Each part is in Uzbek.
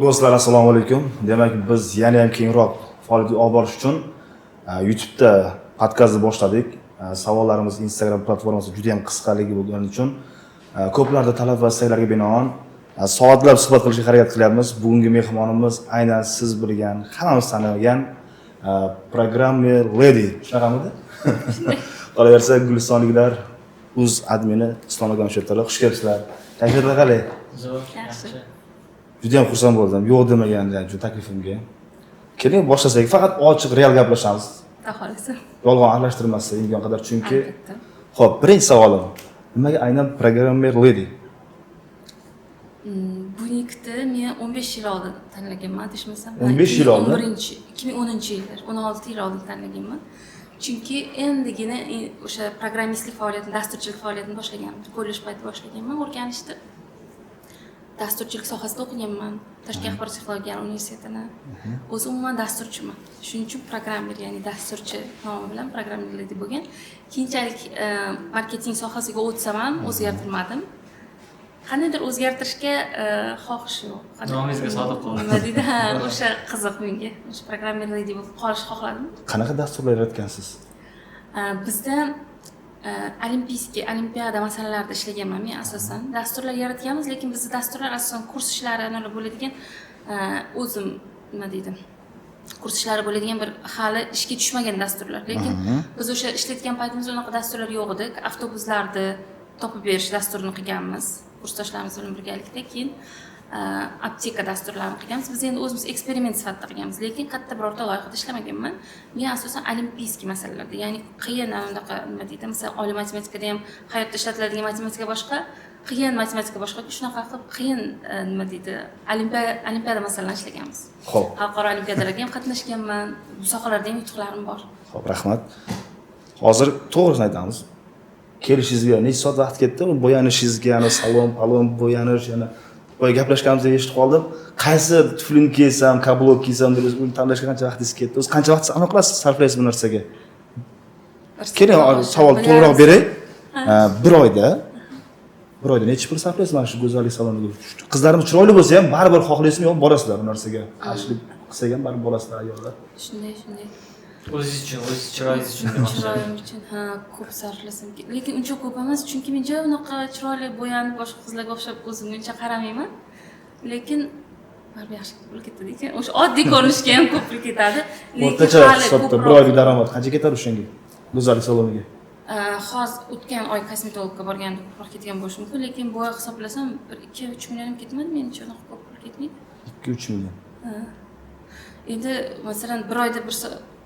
Do'stlar, assalomu alaykum. Demak, biz yana ham kengroq faoliyat olib borish uchun YouTube'da podkastni boshladik. Savollarimiz Instagram platformasida juda ham qisqaligi bo'lgani uchun ko'plarda talab va istaklarga binoan soatlab suhbat qilishga harakat qilyapmiz. Bugungi mehmonimiz aynan siz bilgan, hammamiz tanigan programmer lady. Shunaqamidi? Qolaversa, Gulistonliklar uz admini Islom akam shu xush kelibsizlar. Kayfiyatlar qalay? Yaxshi. Juda ham xursand bo'ldim. Yo'q demagandan shu taklifimga. Keling boshlasak, faqat ochiq, real gaplashamiz. Xohlasa. Yolg'on aralashtirmasdan imkon qadar, chunki xo'p, birinchi savolim. Nimaga aynan programmer lady? Bu yigitni men 15 yil oldin tanlaganman, deyishmasam. 15 yil oldin? 2010-yillar, 16 yil oldin tanlaganman. Chunki endigina o'sha programmistlik faoliyatini, dasturchilik faoliyatini boshlaganman. Kollej payti boshlaganman, o'rganishdi. Dasturchilik sohasida o'qiganman. Toshkent axborot texnologiya universitetini. O'zim umuman dasturchiman. Shuning uchun programmer, ya'ni dasturchi nomi bilan programmer deb bo'lgan. Keyinchalik marketing sohasiga o'tsam ham o'zgartirmadim. Qandaydir o'zgartirishga xohish yo'q. Nomingizga sodiq qoling. Nima deydi? O'sha qiziq menga. O'sha programmer deb qolishni xohladim. Qanaqa dasturlar yaratgansiz? Bizda olimpiada masalalarida ishlaganman men asosan. Dasturlar yaratganmiz, lekin bizda dasturlar asosan kurs ishlari bo'ladigan o'zim nima deydi? Kurs ishlari bo'ladigan bir hali ishga tushmagan dasturlar. Lekin biz o'sha ishlatgan paytimizda unaqa dasturlar yo'q edi. Avtobuslarni topib berish dasturini qilganmiz. Kursdoshlarimiz bilan birgalikda. Keyin apteka dasturlarini qilganmiz. Biz endi o'zimiz eksperiment sifatida qilganmiz, lekin katta birorta loyihada ishlamaganman. Men asosan olimpiyskiy masalalarda, ya'ni qiyin anaqa nima deydi, masalan, oliy matematikada ham hayotda ishlatiladigan matematika boshqa, qiyin matematika boshqa, shunaqa qilib qiyin nima deydi, olimpiada masalalarida ishlaganmiz. Xo'p. Xalqaro olimpiadalarga ham qatnashganman. Bu sohalarda ham yutuqlarim bor. Xo'p, rahmat. Hozir to'g'risini aytamiz. Kelishingizga necha soat vaqt ketdi? Bo'yanishingizga, yana salon bo'yanish, yana boya gaplashganimizda eshitib qoldim. Qaysi tuflini kiysam, kablok kiysam deb o'zini tanlashga qancha vaqtingiz ketdi? O'zi qancha vaqt aniqlasiz sarflaysiz bu narsaga? Keling, savol to'g'riroq beray. Bir oyda necha pul sarflaysiz mana shu go'zallik saloniga? Qizlarimiz chiroyli bo'lsa ham baribir xohlaysizmi yo'q borasizlar bu narsaga. Qarshilik qilsa ham baribir borasizlar ayollar. Shunday. O'zingiz uchun, o'zingiz chiroyingiz uchun demoqchi. Chiroyim uchun ko'p sarflasam kerak. Lekin uncha ko'p emas, chunki men juda unaqa chiroyli bo'yanib boshqa qizlarga o'xshab o'zimga uncha qaramayman. Lekin baribir yaxshi pul ketadi ekan. O'sha oddiy ko'rinishga ham ko'p pul ketadi. O'rtacha hisobda bir oylik daromad qancha ketadi o'shanga? Go'zallik saloniga. Hozir o'tgan oy kosmetologga borganda ko'proq ketgan bo'lishi mumkin, lekin bu oy hisoblasam 2-3 million ham ketmadi, menimcha unaqa ko'p pul ketmaydi. 2-3 million. Endi masalan bir oyda bir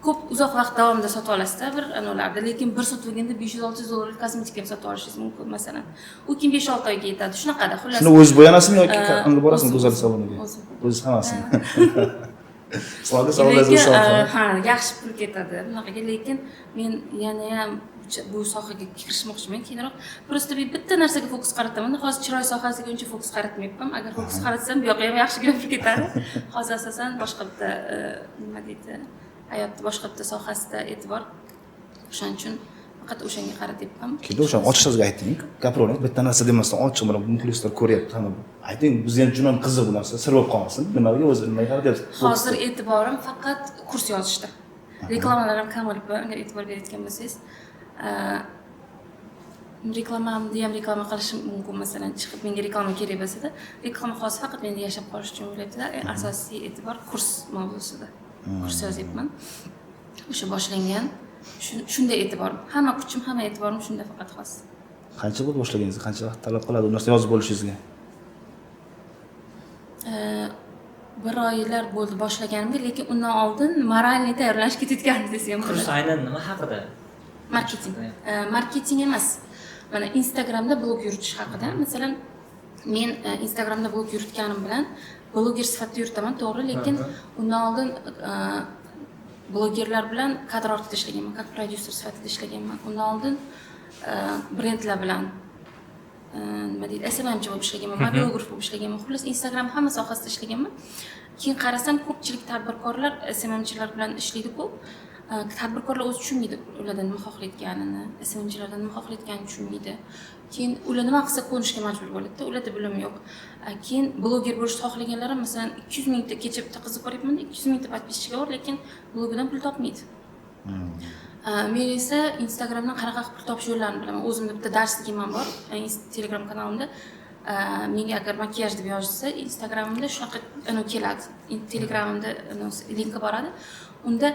ko'p uzoq vaqt davomida sotib olasizda bir anolarda, lekin bir sotib olganda 500-600 dollarlik kosmetika ham sotib olishingiz mumkin masalan. U keyin 5-6 oyga yetadi. Shunaqada, xullas. Shuni o'zingiz bo'yanasizmi yoki qanday borasizmi go'zallik saloniga? O'zingiz hammasini. Yaxshi pul ketadi bunaqaga, lekin men yana ham bu sohaga kirishmoqchiman keyinroq. Prosta bitta narsaga fokus qarataman. Hozir chiroy sohasiga uncha fokus qaratmayapman. Agar fokus qaratsam, bu yoqqa ham yaxshigina pul ketadi. Hozir asosan boshqa bitta nima deydi, hayotda boshqa bitta sohasida e'tibor. O'shaning uchun faqat o'shanga qaratyapman. Keling, o'shani ochiqchasiga ayting. Gapiravering. Bitta narsa demasdan ochiq mana muxlislar ko'ryapti hamma. Ayting, bizga ham juda qiziq bu narsa, sir bo'lib qolmasin. Nimaga o'zi nimaga qaratyapsiz? Hozir e'tiborim faqat kurs yozishda. Reklamalar ham kam bo'lib, agar e'tibor berayotgan bo'lsangiz, reklamamni ham reklama qilishim mumkin, masalan, chiqib menga reklama kerak bo'lsa-da, reklama hozir faqat menda yashab qolish uchun bo'lyapti-da. Asosiy e'tibor kurs mavzusida. Kurs yozyapman. O'sha boshlangan. Shunda e'tiborim, hamma kuchim, hamma e'tiborim shunda faqat xos. Qancha bo'ldi boshlaganingizga? Qancha vaqt talab qiladi bu narsa yozib bo'lishingizga? Bir oylar bo'ldi boshlaganimga, lekin undan oldin moralniy tayyorlanishga ketgandim desam bo'ladi. Kurs aynan nima haqida? Marketing. Marketing emas. Mana Instagramda blog yuritish haqida. Masalan, men Instagramda blog yuritganim bilan bloger sifatida yuritaman, to'g'ri, lekin undan oldin blogerlar bilan kadr ortida ishlaganman, как prodyuser sifatida ishlaganman. Undan oldin brendlar bilan nima deydi, SMMchi bo'lib ishlaganman, mobilograf bo'lib ishlaganman. Xullas, Instagram hamma sohasida ishlaganman. Keyin qarasam, ko'pchilik tadbirkorlar SMMchilar bilan ishlaydi-ku. tadbirkorlar o'zi tushunmaydi ulardan nima xohlayotganini, SMM'chilardan nima xohlayotganini tushunmaydi. Keyin ular nima qilsa ko'nishga majbur bo'ladi-da, ularda bilim yo'q. Keyin bloger bo'lishni xohlaganlar ham masalan 200 mingta kecha bitta qizni ko'ryapman, 200 mingta podpischiga bor, lekin blogidan pul topmaydi. Men esa Instagramdan qanaqa pul topish yo'llarini bilaman. O'zimda bitta darsligim ham bor, Telegram kanalimda. Menga agar makiyaj deb yozsa, Instagramimda shunaqa keladi. Telegramimda linki boradi. Unda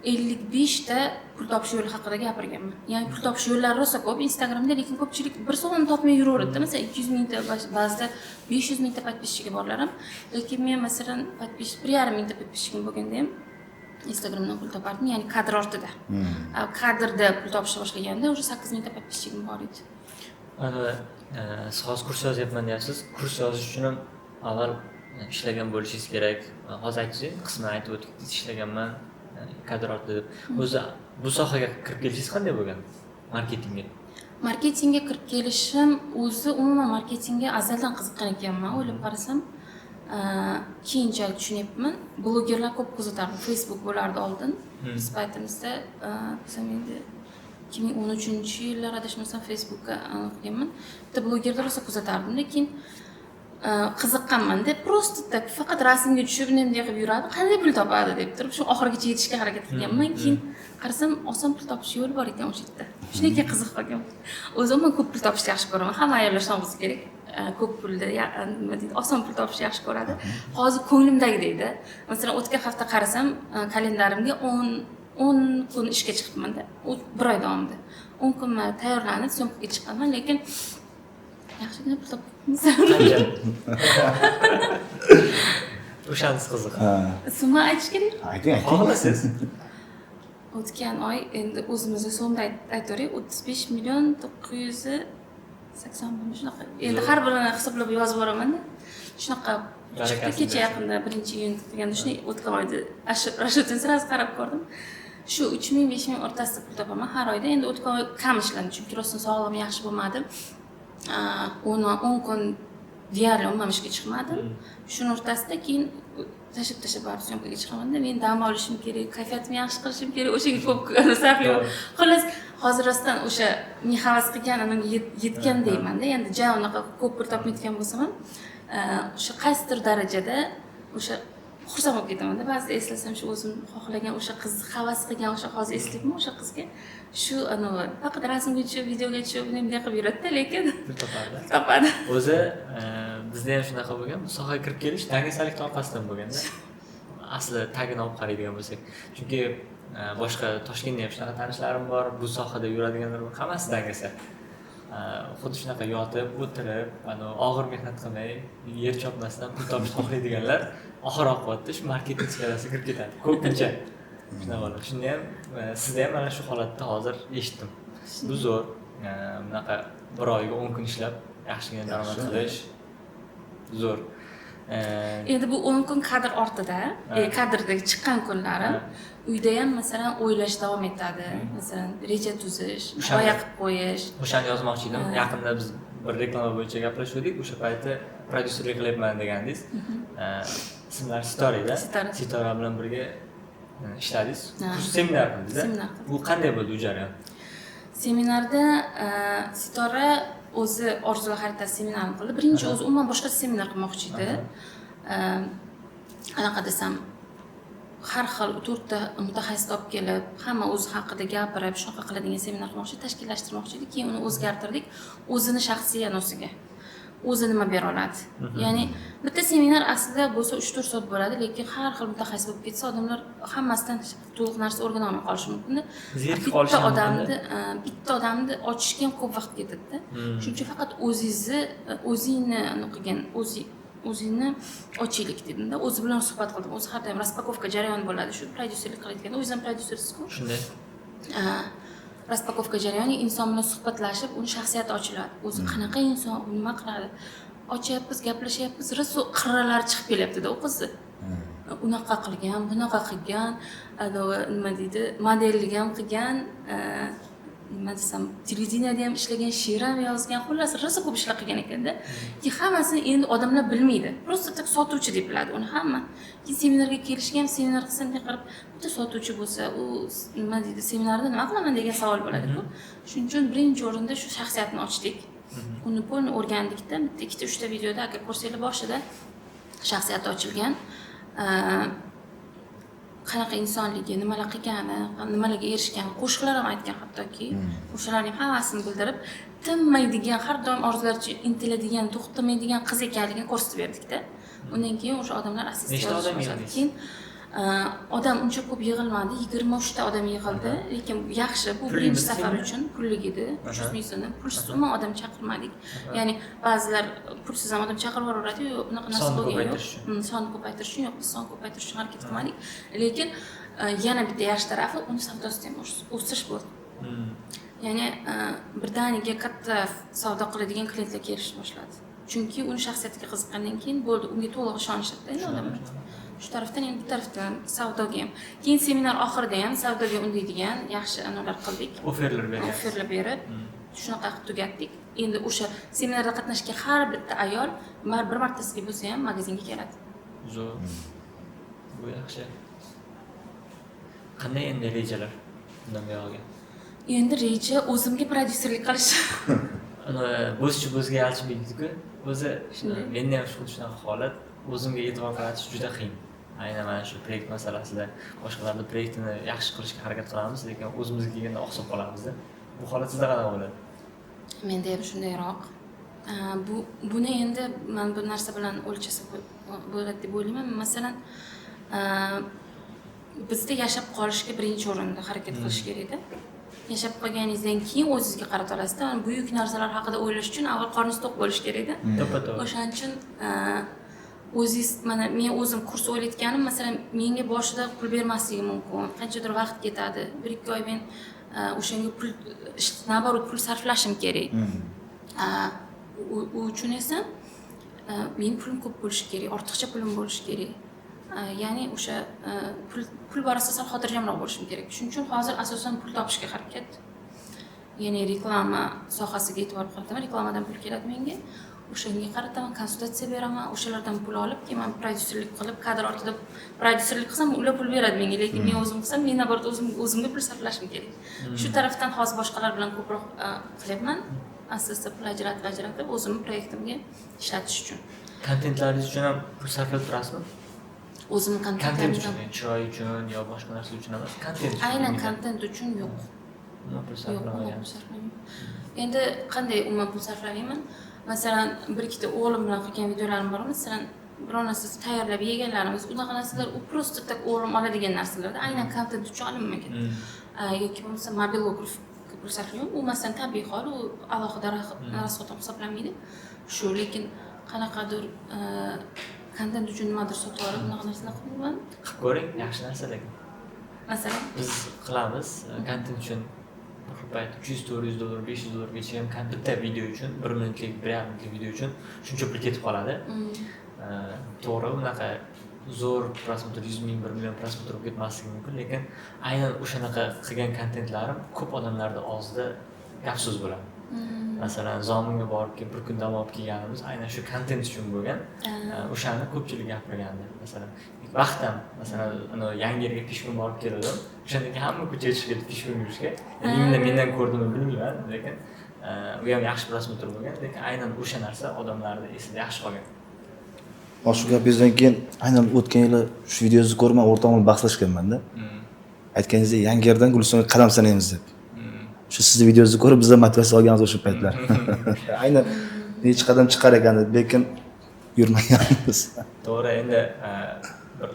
55 ta pul topish yo'li haqida gapirganman. Ya'ni pul topish yo'llari rosa ko'p Instagramda, lekin ko'pchilik bir so'mni topmay yuraveradi. Masalan, 200 mingta, ba'zida 500 mingta podpischiga borlar ham. Lekin men masalan 1,5 mingta podpischigim bo'lganda ham Instagramdan pul topardim, ya'ni kadr ortida. Kadrda pul topishni boshlaganda уже 8 mingta podpischigim bor edi. Ana siz hozir kurs yozyapman deyapsiz. Kurs yozish uchun ham avval ishlagan bo'lishingiz kerak. Hozir aytdingiz, qisman aytib o'tdingiz, ishlaganman, kadr ortida deb. O'zi bu sohaga kirib kelishingiz qanday bo'lgan? Marketingga. Marketingga kirib kelishim o'zi umuman marketingga azaldan qiziqqan ekanman, o'ylab qarasam. Keyinchalik tushunyapman, blogerlar ko'p kuzatardi. Facebook bo'lardi oldin. Biz paytimizda biz endi 2013-yillar adashmasam Facebookka aniqlaganman. Bitta blogerlar rosa kuzatardim, lekin qiziqqanman-da, просто tak faqat rasmga tushib, bunday qilib yuradi. Qanday pul topadi deb turib, shu oxirigacha yetishga harakat qilganman. Keyin qarasam, oson pul topish yo'li bor ekan o'sha yerda. Shunga qiziq qolgan. O'zim ko'p pul topishni yaxshi ko'raman. Hamma ayollar shunday bo'lsa kerak. Ko'p pulda, nima deydi, oson pul topishni yaxshi ko'radi. Hozir ko'nglimdagidek-da. Masalan, o'tgan hafta qarasam, kalendarimga 10 kun ishga chiqibman-da. Bir oy davomida. 10 kun tayyorlanib, syomkaga chiqqanman, lekin yaxshigina pul topibmiz. O'shanisi qiziq. Summa aytish kerak? Ayting. Xohlasiz. O'tgan oy endi o'zimizga so'mda aytaveraylik, 35 million 980 ming shunaqa. Endi har birini hisoblab yozib boraman-da. Shunaqa chiqdi kecha yaqinda 1-iyun deganda shuni o'tgan oyda Rashiddan sirasi qarab ko'rdim. Shu 3 ming 5 ming o'rtasida pul topaman har oyda. Endi o'tgan oy kam ishladim, chunki rostdan sog'lig'im yaxshi bo'lmadi. 10 kun deyarli umuman ishga chiqmadim. Shuni o'rtasida keyin tashlab borib syomkaga chiqaman-da. Men dam olishim kerak, kayfiyatimni yaxshi qilishim kerak. O'shaga ko'p sarflayman. Xullas, hozir rostdan o'sha men havas qilganim yetgan deyman-da. Endi ja unaqa ko'p pul topmayotgan bo'lsam ham, o'sha qaysidir darajada o'sha xursand bo'lib ketaman-da. Ba'zida eslasam shu o'zim xohlagan o'sha qiz havas qilgan o'sha hozir eslayman o'sha qizga. Shu faqat rasmga tushib, videoga tushib, bunday qilib yuradi-da, lekin topadi. O'zi bizda ham shunaqa bo'lgan. Bu sohaga kirib kelish dangasalikdan orqasidan bo'lganda. Asli tagini olib qaraydigan bo'lsak, chunki boshqa Toshkentda ham shunaqa tanishlarim bor, bu sohada yuradiganlar bor, hammasi dangasa. Xuddi shunaqa yotib, o'tirib, og'ir mehnat qilmay, yer chopmasdan pul topishni xohlaydiganlar oxir oqibatda shu marketing sferasiga kirib ketadi. Ko'pincha shunaqa bo'ladi. Shunda ham sizda ham mana shu holatda hozir eshitdim. Bu zo'r. Bunaqa bir oyga 10 kun ishlab, yaxshigina daromad qilish zo'r. Endi bu 10 kun kadr ortida, kadrdagi chiqqan kunlarim uyda ham masalan o'ylash davom etadi. Masalan, reja tuzish, g'oya qilib qo'yish. O'shani yozmoqchi edim. Yaqinda biz bir reklama bo'yicha gaplashdik. O'sha paytda prodyuserlik qilyapman degandingiz. Ismlari Sitorada. Sitora bilan birga ishladingiz. Seminar qildingiz-da. Bu qanday bo'ldi u jarayon? Seminarda Sitora o'zi orzular xaritasi seminarini qildi. Birinchi o'zi umuman boshqa seminar qilmoqchi edi. Anaqa desam, har xil 4 ta mutaxassis olib kelib, hamma o'zi haqida gapirib, shunaqa qiladigan seminar qilmoqchi, tashkillashtirmoqchi edi. Keyin uni o'zgartirdik, o'zini shaxsiy anosiga. O'zi nima bera oladi. Ya'ni bitta seminar aslida bo'lsa 3-4 soat bo'ladi, lekin har xil mutaxassis bo'lib ketsa, odamlar hammasidan to'liq narsa o'rgana olmay qolishi mumkin-da. Bitta odamni ochishga ham ko'p vaqt ketadi-da. Shuning uchun faqat o'zingni qilgan, o'zingni ochaylik dedim-da. O'zi bilan suhbat qildim. O'zi har doim raspakovka jarayoni bo'ladi. Shu prodyuserlik qilayotganda, o'zim prodyusersiz-ku. Shunday. Raspakovka jarayoni inson bilan suhbatlashib, uni shaxsiyati ochiladi. O'zi qanaqa inson, nima qiladi? Ochyapmiz, gaplashyapmiz, rasu qirralari chiqib kelyapti-da u qizni. Unaqa qilgan, bunaqa qilgan, nima deydi, modellik ham qilgan, nima desam, televideniyada ham ishlagan, she'r ham yozgan, xullas rosa ko'p ishlar qilgan ekanda. Keyin hammasini endi odamlar bilmaydi. Просто tak sotuvchi deb biladi uni hamma. Keyin seminarga kelishga ham seminar qilsam deb qarab, bitta sotuvchi bo'lsa, u nima deydi, seminarda nima qilaman degan savol bo'ladi-ku. Shuning uchun birinchi o'rinda shu shaxsiyatni ochdik. Uni polni o'rgandikda, bitta, ikkita, uchta videoda agar ko'rsanglar boshida shaxsiyati ochilgan. Qanaqa insonligi, nimalar qilgani, nimalarga erishgan, qo'shiqlar ham aytgan hattoki. O'shalarning hammasini bildirib, tinmaydigan, har doim orzulariga intiladigan, to'xtamaydigan qiz ekanligini ko'rsatib berdik-da. Undan keyin o'sha odamlar asta-asta yozishdi. Keyin odam uncha ko'p yig'ilmadi, 23 ta odam yig'ildi, lekin yaxshi, bu birinchi safar uchun pullik edi. 300 ming so'm, pulsiz umuman odam chaqirmadik. Ya'ni ba'zilar pulsiz ham odam chaqirib yuboradi-yu, unaqa narsa bo'lgan yo'q. Sonni ko'paytirish uchun yo'q, biz sonni ko'paytirish uchun harakat qilmadik. Lekin yana bitta yaxshi tarafi uni savdosida ham o'sish bo'ldi. Ya'ni birdaniga katta savdo qiladigan klientlar kelishni boshladi. Chunki uni shaxsiyatiga qiziqqandan keyin bo'ldi, unga to'liq ishonishadi odamlar. Shu tarafdan ham bu tarafdan savdoga ham. Keyin seminar oxirida ham savdoga undaydigan yaxshi analar qildik. Oferlar berdik. Oferlar berib, shunaqa qilib tugatdik. Endi o'sha seminarda qatnashgan har bitta ayol bir martasiga bo'lsa ham magazinga keladi. Zo'r. Bu yaxshi. Qanday endi rejalar bundan buyog'iga? Endi reja o'zimga prodyuserlik qilish. Bo'zchi-bo'zga yalchimaydi-ku. O'zi menda ham shunaqa holat. O'zimga e'tibor qaratish juda qiyin. Aynan mana shu proyekt masalasida boshqalarning proyektini yaxshi qilishga harakat qilamiz, lekin o'zimizga kelganda oqsab qolamiz-da. Bu holat sizda qanaqa bo'ladi? Menda ham shundayroq. Buni endi men bu narsa bilan o'lchasa bo'ladi deb o'ylayman. Masalan, bizda yashab qolishga birinchi o'rinda harakat qilish kerak-da. Yashab qolganingizdan keyin o'zingizga qarata olasizda. Buyuk narsalar haqida o'ylash uchun avval qorningiz to'q bo'lish kerak-da. O'shaning uchun o'zingiz, mana men o'zim kurs o'ylayotganim, masalan, menga boshida pul bermasligi mumkin, qanchadir vaqt ketadi. 1-2 oy men o'shanga pul, naborot pul sarflashim kerak. U uchun esa men pulim ko'p bo'lishi kerak, ortiqcha pulim bo'lishi kerak. Ya'ni o'sha pul borasida sal xotirjamroq bo'lishim kerak. Shuning uchun hozir asosan pul topishga harakat. Ya'ni reklama sohasiga e'tibor qarataman, reklamadan pul keladi menga. O'shanga qarataman, konsultatsiya beraman, o'shalardan pul olib, keyin men prodyuserlik qilib, kadr ortida prodyuserlik qilsam, ular pul beradi menga, lekin men o'zim qilsam, men naborot o'zimga pul sarflashim kerak. Shu tarafdan hozir boshqalar bilan ko'proq qilyapman. Asta-asta pul ajratib o'zimning proyektimga ishlatish uchun. Kontentlaringiz uchun ham pul sarflab turasizmi? O'zimning kontent uchun, chiroy uchun yo boshqa narsa uchun emas, kontent uchun. Aynan kontent uchun yo'q. Pul sarflamagan. Endi qanday umuman pul sarflamayman? Masalan, bir ikkita o'g'lim bilan qilgan videolarim bor. Masalan, biror narsa tayyorlab yeganlarimiz, unaqa narsalar u просто так o'g'lim oladigan narsalarda aynan kontent uchun olinmagan. Yoki bo'lmasa mobilograf pul sarflayman. U masalan tabiiy hol, u alohida rasxod hisoblanmaydi. Shu, lekin qanaqadir kontent uchun nimadir sotib olib, unaqa narsalar qilmayman. Qilib ko'ring, yaxshi narsa lekin. Masalan, biz qilamiz kontent uchun payt $300-400, $500gacha ham bitta video uchun, 1 minutlik, 1,5 minutlik video uchun shuncha pul ketib qoladi. To'g'ri, unaqa zo'r prosmotr 100 ming, 1 million prosmotr bo'lib ketmasligi mumkin, lekin aynan o'shanaqa qilgan kontentlarim ko'p odamlarning og'zida gap so'z bo'ladi. Masalan, Zominga borib kelib bir kun dam olib kelganimiz aynan shu kontent uchun bo'lgan. O'shani ko'pchilik gapirgandi. Masalan, vaqtam, masalan, Yangi yerga pishkun borib keldim. O'shandan keyin hamma ko'chaga chiqib pishkun yurishga. Mendan ko'rdimmi bilmayman, lekin u ham yaxshi prosmotr bo'lgan, lekin aynan o'sha narsa odamlarning esida yaxshi qolgan. Shu gapingizdan keyin aynan o'tgan yili shu videozni ko'rman, o'rtamda bahslashganman-da. Aytganingizdek, Yangi yerdan Gulistonga qadam sanaymiz deb. Shu sizni videongizni ko'rib biz ham motivatsiya olganmiz o'sha paytlar. Aynan necha qadam chiqar ekan deb, lekin yurmaganmiz. To'g'ri, endi bir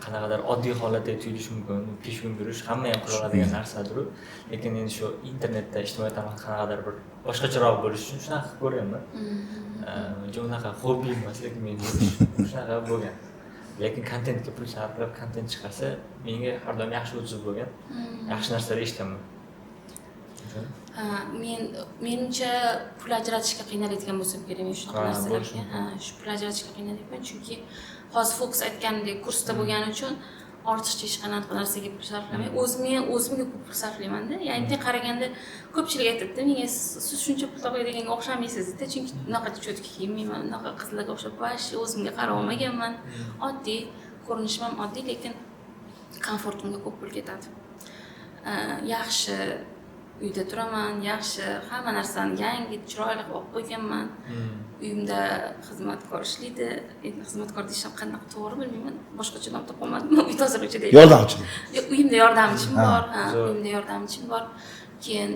qanaqadir oddiy holatda tuyulishi mumkin. Peshbin yurish hamma ham qila oladigan narsadir, lekin endi shu internetda ijtimoiy tarmoq qanaqadir bir boshqacharoq bo'lish uchun shunaqa qilib ko'rganman. Unaqa hobbi emas, lekin men shunaqa bo'lgan. Lekin kontentga pul sarflab kontent chiqarsa, menga har doim yaxshi o'tib bo'lgan. Yaxshi narsalar eshitaman. Menimcha pul ajratishga qiynaladigan bo'lsam kerak men shunaqa narsalarga. Shu pul ajratishga qiynalyapman, chunki hozir Fokus aytganidek kursda bo'lgani uchun ortiqcha hech qanaqa narsaga pul sarflamay, o'zimga ko'p pul sarflayman-da. Ya'ni bunday qaraganda ko'pchilik aytadi-da, menga siz shuncha pul topadigan o'xshamaysizda, chunki unaqa cho'tka kiymayman, unaqa qizlarga o'xshab vash o'zimga qarab olmaganman. Oddiy, ko'rinishim ham oddiy, lekin komfortimga ko'p pul ketadi. Yaxshi uyda turaman, yaxshi hamma narsani yangi, chiroyli qilib qo'yganman. Uyimda xizmatkor ishlaydi. Endi xizmatkor deyishim qanaqa to'g'ri bilmayman. Boshqacha nom topolmadim. Uy tozalauvchi deydi. Yordamchi. Uyimda yordamchim bor. Uyimda yordamchim bor. Keyin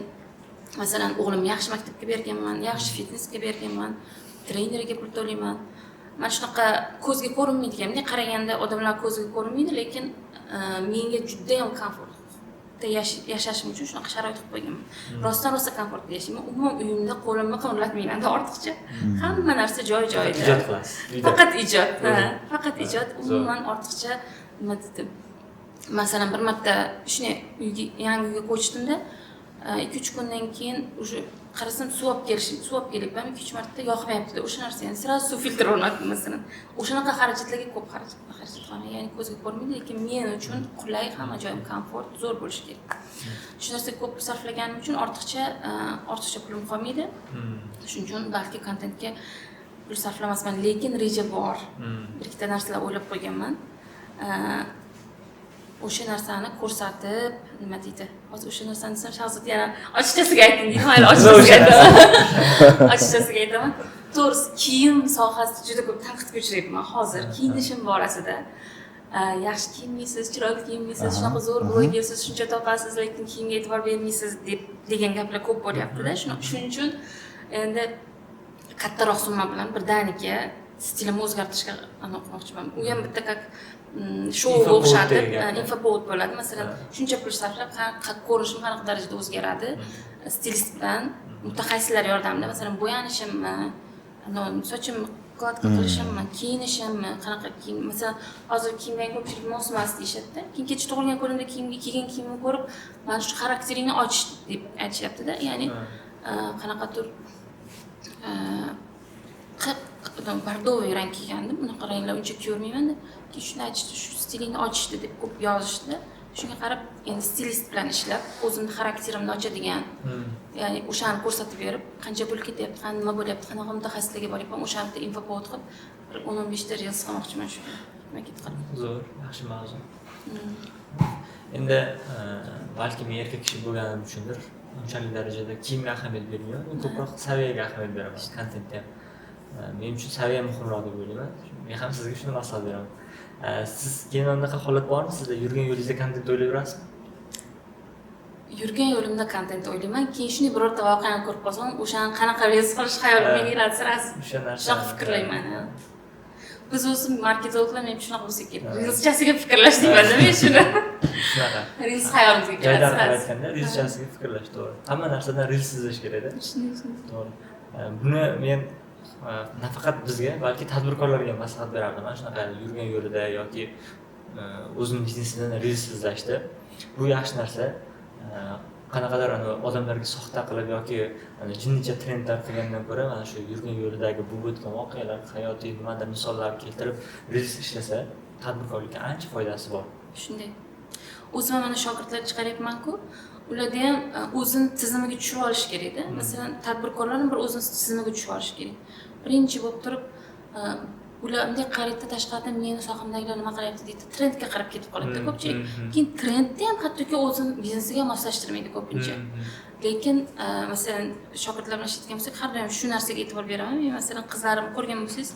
masalan, o'g'limni yaxshi maktabga berganman, yaxshi fitnesga berganman, treneriga pul to'layman. Mana shunaqa ko'zga ko'rinmaydigan, bunday qaraganda odamlar ko'zga ko'rinmaydi, lekin menga juda ham komfortda yashashim uchun shunaqa sharoit qilib qo'yganman. Rostdan-rosa komfortda yashayman. Umuman uyimda qo'limni qimirlatmayman ortiqcha. Hamma narsa joy-joyida. Ijod qilasiz. Faqat ijod. Faqat ijod. Umuman ortiqcha nima dedim. Masalan, bir marta shunday yangi uyga ko'chdimda, 2-3 kundan keyin уже qarasam suv olib kelibman, 2-3 marta yoqmayapti. O'sha narsani sirasi suv filtr o'rnatdim masalan. O'shanaqa xarajatlarga ko'p xarajat qilaman. Ya'ni ko'zga ko'rinmaydi, lekin men uchun qulay, hamma joyim komfort, zo'r bo'lishi kerak. Shu narsaga ko'p pul sarflaganim uchun ortiqcha pulim qolmaydi. Shuning uchun balki kontentga pul sarflamasman, lekin reja bor. Bir ikkita narsalar o'ylab qo'yganman. O'sha narsani ko'rsatib, nima deydi? Hozir o'sha narsani desam, Shahzod yana ochiqchasiga ayting deydi. Mayli, ochiqchasiga aytaman. Ochiqchasiga aytaman. To'g'risi, kiyim sohasida juda ko'p tanqidga uchrayapman hozir. Kiyinishim borasida. Yaxshi kiyinmaysiz, chiroyli kiyinmaysiz, shunaqa zo'r blogersiz, shuncha topasiz, lekin kiyimga e'tibor bermaysiz degan gaplar ko'p bo'lyapti-da. Shuning uchun endi kattaroq summa bilan birdaniga stilimni o'zgartirishga qilmoqchiman. U ham bitta shouga o'xshatib, infopovod bo'ladi. Masalan, shuncha pul sarflab, ko'rinishim qanaqa darajada o'zgaradi, stilist bilan mutaxassislar yordamida, masalan, bo'yanishimmi, sochimni gladko qilishimmi, kiyinishimmi, qanaqa kiyim, masalan, hozir kiyimdan ko'pchilik mos emas deyishadi-da. Keyin kecha tug'ilgan kunimda kiygan kiyimimni ko'rib, mana shu xarakteringni ochish deb aytishyapti-da. Ya'ni qanaqadir bordoviy rang kiygandim, bunaqa ranglar uncha ko'rmayman-da. Keyin shuni aytishdi, shu stilingni ochishdi deb ko'p yozishdi. Shunga qarab, endi stilist bilan ishlab, o'zimni xarakterimni ochadigan, ya'ni o'shani ko'rsatib berib, qancha pul ketyapti, nima bo'lyapti, qanaqa mutaxassislarga boryapman, o'shani infopovod qilib, bir 10-15 ta reels qilmoqchiman shu. Nima ketib Zo'r, yaxshi mavzu. Endi balki men erkak kishi bo'lganim uchundir, unchalik darajada kiyimga ahamiyat bermayman, ko'proq saviyaga ahamiyat beraman, kontentga ham. Men uchun saviya muhimroq deb o'ylayman. Men ham sizga shuni maslahat beraman. Siz keyin anaqa holat bormi? Sizda yurgan yo'lingizda kontent o'ylab yurasizmi? Yurgan yo'limda kontent o'ylayman. Keyin shunday birorta voqeani ko'rib qolsam, o'shani qanaqa reels qilish xayolimga keladi sirasi. O'sha narsa. Shunaqa fikrlayman. Biz o'zim marketologlar men shunaqa bo'lsa kerak. Reelschasiga fikrlash deyman-da men shuni. Shunaqa. Reels xayolimga keladi. Joydan qarayotganda reelschasiga fikrlash to'g'ri. Hamma narsadan reels izlash kerak-da. To'g'ri. Buni men nafaqat bizga, balki tadbirkorlarga maslahat berardim. Mana shunaqa yurgan yo'lida yoki o'zining biznesidan reels izlashda bu yaxshi narsa. Qanaqadir odamlarga soxta qilib yoki jinnicha trendlar qilgandan ko'ra, mana shu yurgan yo'lidagi bo'lib o'tgan voqealar, hayotiy nimadir misollar keltirib reels ishlasa, tadbirkorlikka ancha foydasi bor. Shunday. O'zim mana shogirdlar chiqaryapman-ku, ularda ham o'zini tizimiga tushirib olish kerak-da. Masalan, tadbirkorlarning bir o'zini tizimiga tushirib olish kerak. Birinchi bo'lib turib, ular bunday qaraydi, tashqaridan meni sohamdagilar nima qilyapti deydi, trendga qarab ketib qoladi ko'pchilik. Keyin trendni ham hattoki o'zini biznesiga moslashtirmaydi ko'pincha. Lekin masalan, shogirdlar bilan ishlayotgan bo'lsak, har doim shu narsaga e'tibor beraman. Men masalan, qizlarimni ko'rgan bo'lsangiz,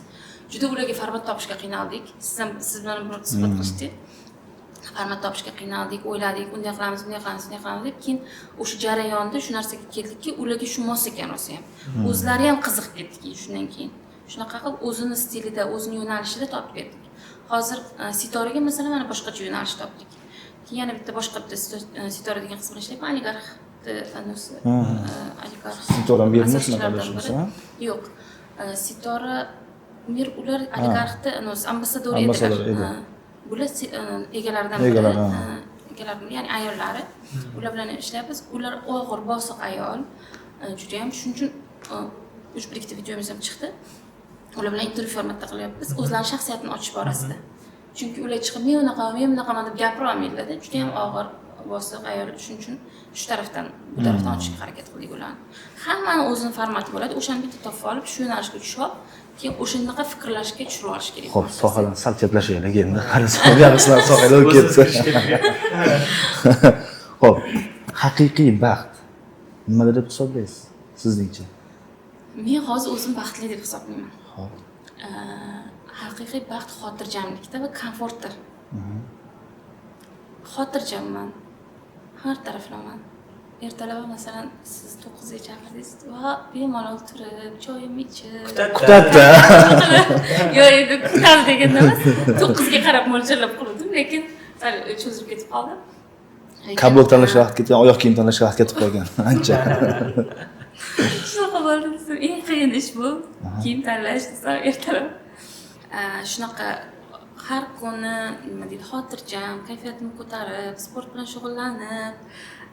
juda ularga format topishga qiynaldik. Siz bilan bir suhbat qilishdik. Format topishga qiynaldik, o'yladik, bunday qilamiz, bunday qilamiz, bunday qilamiz deb, keyin o'sha jarayonda shu narsaga keldikki, ularga shu mos ekan rosa ham. O'zlari ham qiziqib ketdi shundan keyin. Shunaqa qilib o'zini stilida, o'zini yo'nalishida topib berdik. Hozir Sitoraga masalan mana boshqacha yo'nalish topdik. Keyin yana bitta boshqa Sitora degan qiz bilan ishlayapman, oligarxni anosi, oligarx. Sitora bermasmi masalan? Yo'q. Sitora ular oligarxni anosi ambasador edilar. Bular egalaridan biri, ya'ni ayollari. Ular bilan ishlayapmiz. Ular og'ir, bosiq ayol. Juda ham shuning uchun bir ikkita videomiz ham chiqdi. Ular bilan intervyu formatda qilyapmiz. O'zlarining shaxsiyatini ochish borasida. Chunki ular chiqib men unaqa deb gapira olmaydi-da. Juda ham og'ir bosiq ayol. Shuning uchun shu tarafdan, bu tarafdan ochishga harakat qildik ularni. Hammani o'zining formati bo'ladi. O'shani bitta topib olib, shu yo'nalishga tushib olib, keyin o'shanaqa fikrlashga tushirib olish kerak. Xo'p, sohadan sal chetlashaylik endi. Hali sohalar sohaga o'tib ketdi. Xo'p, haqiqiy baxt nima deb hisoblaysiz sizningcha? Men hozir o'zim baxtli deb hisoblayman. Xo'p. Haqiqiy baxt xotirjamlikda va komfortdir. Xotirjamman. Har taraflaman. Ertalab masalan siz 9 ga chaqirdingiz va bemalol turib, choyimni ichib, Kutadi. yo'q endi kutadi deganda emas. 9 ga qarab mo'ljallab qurdim, lekin sal cho'zib ketib qoldi. Kablok tanlashga vaqt ketgan, oyoq kiyim tanlashga vaqt ketib qolgan. Ancha. Shunaqa bo'ldi. Eng qiyin ish bu. Kiyim tanlash desa ertalab. Shunaqa har kuni nima deydi, xotirjam, kayfiyatimni ko'tarib, sport bilan shug'ullanib,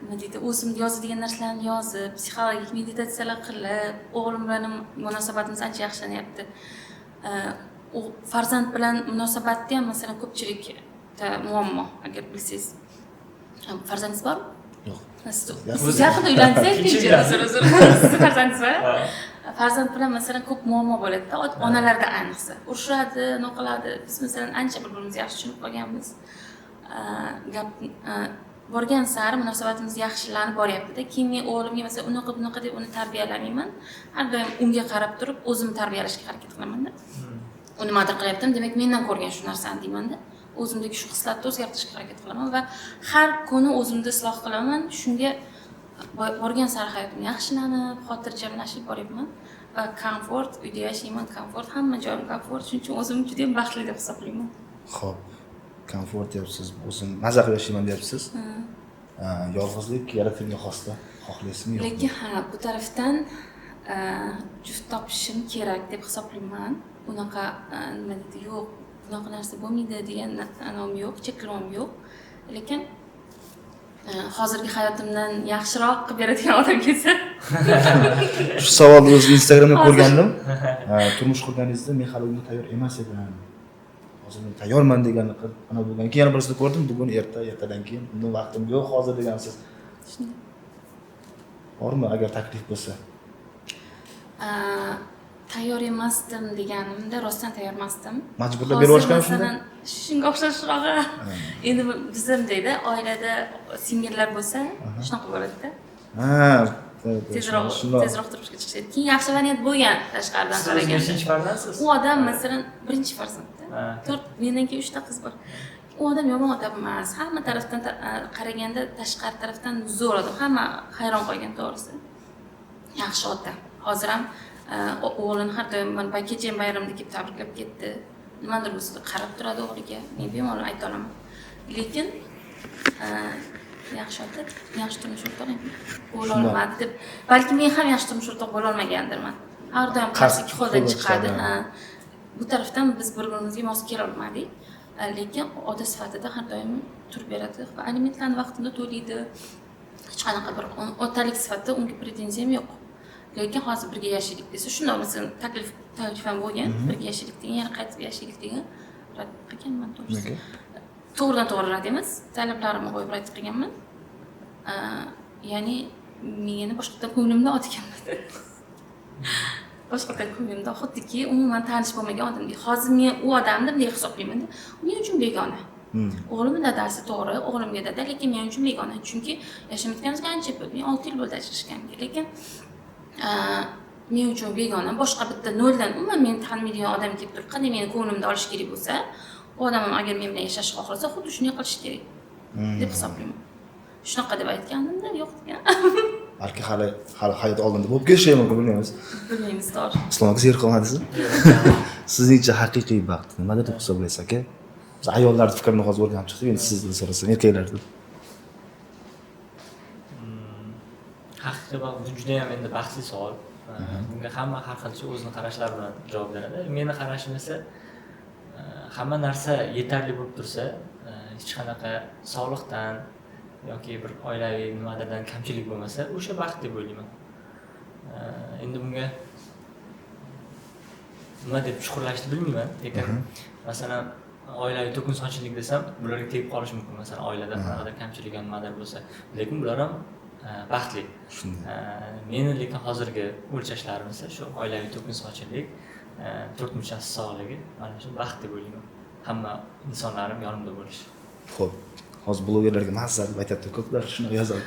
nima deydi, o'zimga yozadigan narsalarni yozib, psixologik meditatsiyalar qilib, o'g'lim bilan munosabatimiz ancha yaxshilanyapti. U farzand bilan munosabatda ham masalan ko'pchilikda muammo, agar bilsangiz. Farzandingiz bormi? Yo'q. Siz yaqinda uylansangiz, siz farzandingiz bor? Farzand bilan masalan ko'p muammo bo'ladi-da, onalarda ayniqsa. Urushadi, nima qiladi. Biz masalan ancha bir-birimizni yaxshi tushunib qolganmiz. Gap borgan sari munosabatimiz yaxshilanib boryapti-da. Keyin men o'g'limga masalan unaqa deb uni tarbiyalamayman. Har doim unga qarab turib o'zimni tarbiyalashga harakat qilaman-da. U nimadir qilyaptim, demak mendan ko'rgan shu narsani deyman-da. O'zimdagi shu hislatni o'zgartirishga harakat qilaman va har kuni o'zimni isloh qilaman. Shunga borgan sari hayotim yaxshilanib, xotirjamlashib boryapman va komfort, uyda yashayman, komfort, hamma joyim komfort. Shuning uchun o'zimni juda ham baxtli deb hisoblayman. Xo'p. Komfort deyapsiz, o'zim maza qilib yashayman deyapsiz. Yolg'izlik yaratganga xosda, xohlaysizmi yo'qmi? Lekin bu tarafdan juft topishim kerak deb hisoblayman. Unaqa nima deydi, yo'q, bunaqa narsa bo'lmaydi degan anom yo'q, cheklavom yo'q. Lekin hozirgi hayotimdan yaxshiroq qilib beradigan odam kelsa. Shu savolni o'z Instagramda ko'rgandim. Turmush qurganingizda men hali unga tayyor emas edim. Hozir men tayyorman degan ana bo'lgan. Keyin yana birisini ko'rdim, bugun ertadan keyin bundan vaqtim yo'q hozir degansiz. Bormi agar taklif bo'lsa? Tayyor emasdim deganimda rostdan tayyor emasdim. Majburlab berib yuborishgan shunda? Shunga o'xshashrog'i. Endi bizim deydi, oilada singillar bo'lsa, shunaqa bo'ladi-da. Tezroq turmushga chiqishadi. Keyin yaxshi variant bo'lgan tashqaridan qaraganda. Siz 5-chi farzandsiz? U odam masalan birinchi farzandda. 4 mendan keyin 3 ta qiz bor. U odam yomon odam emas. Hamma tarafdan qaraganda tashqari tarafdan zo'r odam. Hamma hayron qolgan to'g'risi. Yaxshi odam. Hozir ham o'g'lini har doim mana kecha bayramda kelib tabriklab ketdi. Nimadir bo'lsa qarab turadi o'g'liga. Men bemalol ayta olaman. Lekin yaxshi odam, yaxshi turmush o'rtoq bo'la olmadi deb. Balki men ham yaxshi turmush o'rtoq bo'la olmagandirman. Har doim qarshi ikki qo'ldan chiqadi. Bu tarafdan biz bir-birimizga mos kela olmadik. Lekin ota sifatida har doim turib beradi va alimentlarni vaqtida to'laydi. Hech qanaqa bir otalik sifatida unga pretenziyam yo'q. Lekin hozir birga yashaylik desa, shunday masalan taklif ham bo'lgan, birga yashaylik degan, yana qaytib yashaylik degan rad qilganman to'g'risi. To'g'ridan to'g'ri rad emas, talablarimni qo'yib rad qilganman. Ya'ni meni boshqadan ko'nglimda otganman. Boshqadan ko'nglimda xuddiki umuman tanish bo'lmagan odamdek. Hozir men u odamni bunday hisoblayman-da. Men uchun begona. O'g'limning dadasi to'g'ri, o'g'limga dada, lekin men uchun begona. Chunki yashamayotganimizga ancha bo'ldi. Men 6 yil bo'ldi ajrashganimga. Lekin men uchun begona, boshqa bitta noldan umuman meni taniydigan odam kelib turib, qanday meni ko'nglimda olish kerak bo'lsa, u odam ham agar men bilan yashashni xohlasa, xuddi shunday qilish kerak deb hisoblayman. Shunaqa deb aytganimda yo'q degan. Balki hali hayot oldinda bo'lib ketishi mumkin, bilmaymiz. Bilmaymiz, to'g'ri. Islom aka yer qolmadingizmi? Sizningcha haqiqiy baxt nimada deb hisoblaysiz aka? Biz ayollar fikrini hozir o'rganib chiqdik, endi sizdan so'rasam, erkaklardan. Haqiqiy baxt bu juda ham endi bahsli savol. Bunga hamma har xilcha o'zining qarashlari bilan javob beradi. Meni qarashim esa hamma narsa yetarli bo'lib tursa, hech qanaqa sog'liqdan yoki bir oilaviy nimalardan kamchilik bo'lmasa, o'sha baxt deb o'ylayman. Endi bunga nima deb chuqurlashni bilmayman, lekin masalan oilaviy to'kin-sochinlik desam, bularga tegib qolishi mumkin. Masalan, oilada qanaqadir kamchilik nimadir bo'lsa, lekin bular ham baxtli. Meni lekin hozirgi o'lchashlarim esa shu oilaviy to'kin-sochinlik, to'rtmuchasi sog'ligi, mana shu baxt deb o'ylayman. Hamma insonlarim yonimda bo'lishi. Xo'p, hozir blogerlarga mazza deb aytadi, ko'plar shuni yozadi.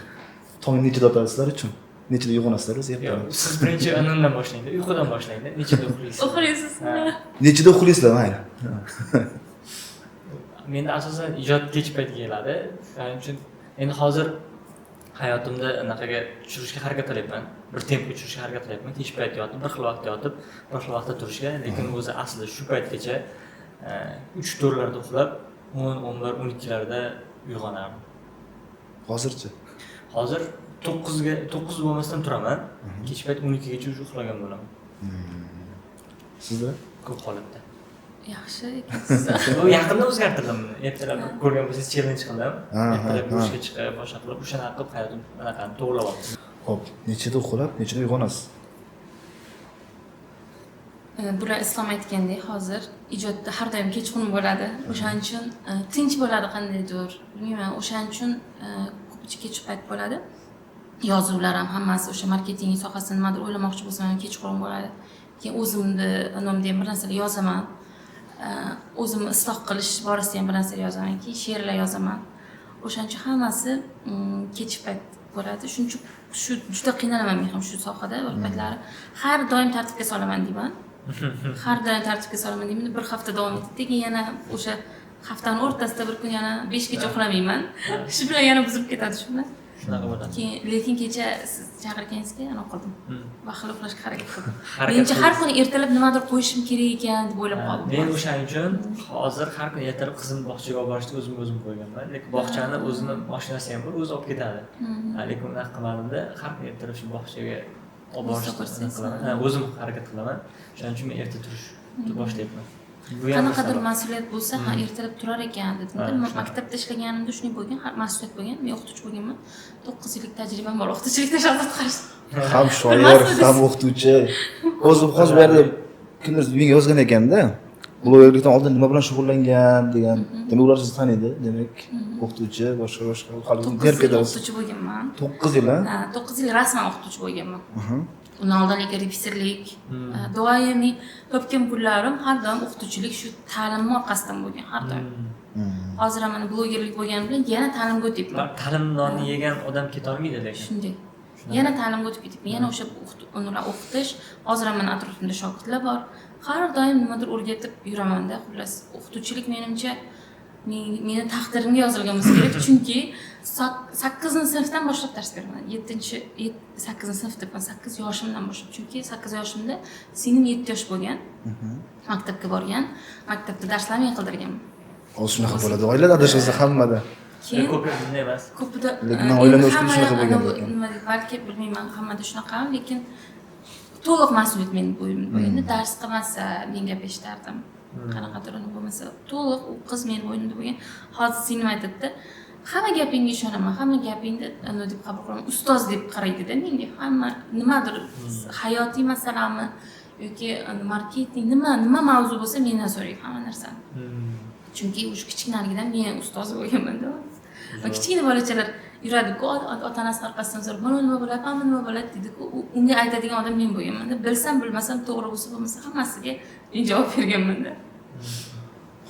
Tong nechida otasizlar uchun? Nechida uyg'onasizlar o'zi Yo'q, siz birinchi anondan boshlang, uyqudan boshlang, nechida uxlaysiz? Uxlaysiz. Nechida uxlaysizlar, mayli. Menda asosan ijod kech payt keladi. Shuning uchun endi hozir hayotimda anaqaga tushirishga harakat qilyapman. Bir tempga tushirishga harakat qilyapman. Kech payt yotib, bir xil vaqtda yotib, bir xil vaqtda turishga, lekin o'zi aslida shu paytgacha 3-4 larda uxlab, 10, 11, 12 larda uyg'onardim. Hozirchi? Hozir 9 bo'lmasdan turaman. Kech payt 12 gacha uxlagan bo'laman. Sizda? Ko'p holatda. Yaxshi ekansiz. Bu yaqinda o'zgartirdim. Ertalab ko'rgan bo'lsangiz challenge qildim. Ertalab yurishga chiqib, boshqa qilib, o'shani qilib hayotim anaqani to'g'rilab oldim. Xo'p, nechida uxlab, nechida uyg'onasiz? Bular Islom aytgandek, hozir ijodda har doim kechqurun bo'ladi. O'shaning uchun tinch bo'ladi qandaydir. Bilmayman, o'shaning uchun ko'pincha kech payt bo'ladi. Yozuvlar ham hammasi o'sha marketing sohasida nimadir o'ylamoqchi bo'lsam ham kechqurun bo'ladi. Keyin o'zimni nomda ham bir narsalar yozaman. O'zimni isloh qilish borasida ham bir narsalar yozaman, keyin she'rlar yozaman. O'shaning uchun hammasi kech payt bo'ladi. Shuning uchun shu juda qiynalaman men ham shu sohada. Bir paytlari har doim tartibga solaman deyman. Har doim tartibga solaman deyman. Bir hafta davom etdi, keyin yana o'sha haftaning o'rtasida bir kun yana 5 gacha uxlamayman. Shu bilan yana buzilib ketadi shu bilan. Shunaqa bo'ladi. Lekin kecha siz chaqirganingizga ana qildim. Vaqtli uxlashga harakat qildim. Menimcha har kuni ertalab nimadir qo'yishim kerak ekan deb o'ylab qoldim. Men o'shaning uchun hozir har kuni ertalab qizimni bog'chaga olib borishni o'zim qo'yganman. Lekin bog'chani o'zini mashinasi ham bor, o'zi olib ketadi. Lekin unaqa qilmadimda, har kuni ertalab shu bog'chaga olib borishni qilaman. O'zim harakat qilaman. Shuning uchun men erta turishni boshlayapman. Qanaqadir mas'uliyat bo'lsa, ha ertalab turar ekan dedim. Maktabda ishlaganimda shunday bo'lgan, har mas'uliyat bo'lgan. Men o'qituvchi bo'lganman. 9 yillik tajribam bor o'qituvchilikda shahzoda qarish. Ham shoir, ham o'qituvchi. O'zim hozir bu yerda kimdir menga yozgan ekanda, blogerlikdan oldin nima bilan shug'ullangan degan. Demak, ular sizni taniydi. Demak, o'qituvchi, boshqa xalqning terpida o'qituvchi bo'lganman. 9 yil, ha? 9 yil rasman o'qituvchi bo'lganman. Undan oldin repetitorlik, doimiy topgan pullarim har doim o'qituvchilik shu ta'limim orqasidan bo'lgan, har doim. Hozir ham mana blogerlik bo'lgani bilan yana ta'limga o'tyapman. Ta'lim nonni yegan odam keta olmaydi lekin. Shunday. Yana ta'limga o'tib ketyapman. Yana o'sha ularni o'qitish, hozir ham mana atrofimda shogirdlar bor. Har doim nimadir o'rgatib yuraman-da. Xullas, o'qituvchilik menimcha meni taqdirimga yozilgan bo'lsa kerak, chunki 8-sinfdan boshlab dars beraman. 8-sinfdan 8 yoshimdan boshlab. Chunki 8 yoshimda singlim 7 yosh bo'lgan. Maktabga borgan. Maktabda darslarni men qildirganman. Hozir shunaqa bo'ladi. Oilada adashsa hammada. Keyin ko'pida bunday emas. Ko'pida lekin oilada shunaqa bo'lgan ekan. Nima deb balki bilmayman, hammada shunaqa, lekin to'liq mas'uliyat mening bo'yimda bo'lganda dars qilmasa men gap eshitardim. Qanaqadir uni bo'lmasa to'liq u qiz mening bo'ynimda bo'lgan. Hozir singlim aytadi-da, hamma gapingga ishonaman, hamma gapingni uni deb qabul qilaman. Ustoz deb qaraydi-da menga. Hamma nimadir hayotiy masalami yoki marketing nima mavzu bo'lsa mendan so'raydi hamma narsani. Chunki o'sha kichkinaligidan men ustoz bo'lganman-da. Kichkina bolachalar yuradi-ku, ota-onasi orqasidan so'rab, "Mana nima bo'ladi, mana nima bo'ladi" dedi-ku, unga aytadigan odam men bo'lganman-da. Bilsam, bilmasam, to'g'ri bo'lsa, bo'lmasa hammasiga men javob berganman-da.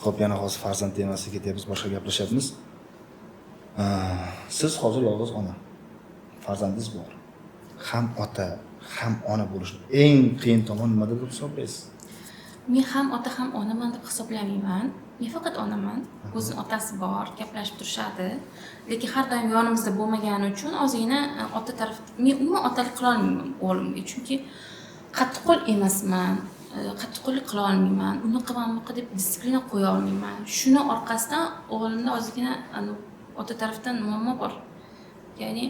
Xo'p, yana hozir farzand temasiga ketyapmiz, boshqa gaplashyapmiz. Siz hozir yolg'iz ona. Farzandingiz bor. Ham ota, ham ona bo'lish eng qiyin tomon nima deb hisoblaysiz? Men ham ota, ham onaman deb hisoblamayman. Men faqat onaman. O'zining otasi bor, gaplashib turishadi. Lekin har doim yonimizda bo'lmagani uchun ozgina ota taraf men umuman otalik qila olmayman o'g'limga, chunki qattiqqo'l emasman. Qattiqqo'llik qila olmayman. Uni qilman deb disiplina qo'ya olmayman. Shuni orqasidan o'g'limda ozgina ota tarafdan muammo bor. Ya'ni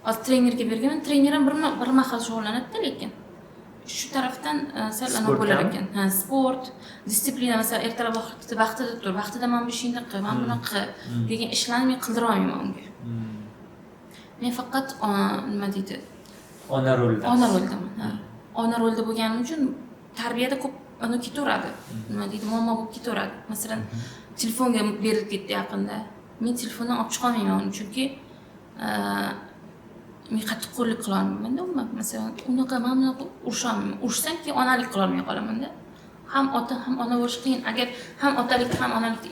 hozir trenerga berganman, trener ham bir mahal shug'ullanadi, lekin shu tarafdan sal bo'lar ekan. Sport, disiplina, masalan, ertalab vaqtida tur, vaqtida mana bu ishingni qil, mana buni qil degan ishlarni men qildira olmayman unga. Men faqat nima deydi? Ona rolida. Ona roldaman. Ona rolda bo'lganim uchun tarbiyada ko'p ana ketaveradi. Nima deydi, muammo bo'lib ketaveradi. Masalan, telefonga berilib ketdi yaqinda. Men telefondan olib chiqa olmayman, chunki men qattiq qo'llik qila olmayman-da umuman. Masalan, unaqa men bunaqa urisha olmayman. Ursam keyin onalik qila olmay qolaman-da. Ham ota ham ona bo'lish qiyin. Agar ham otalikni ham onalikni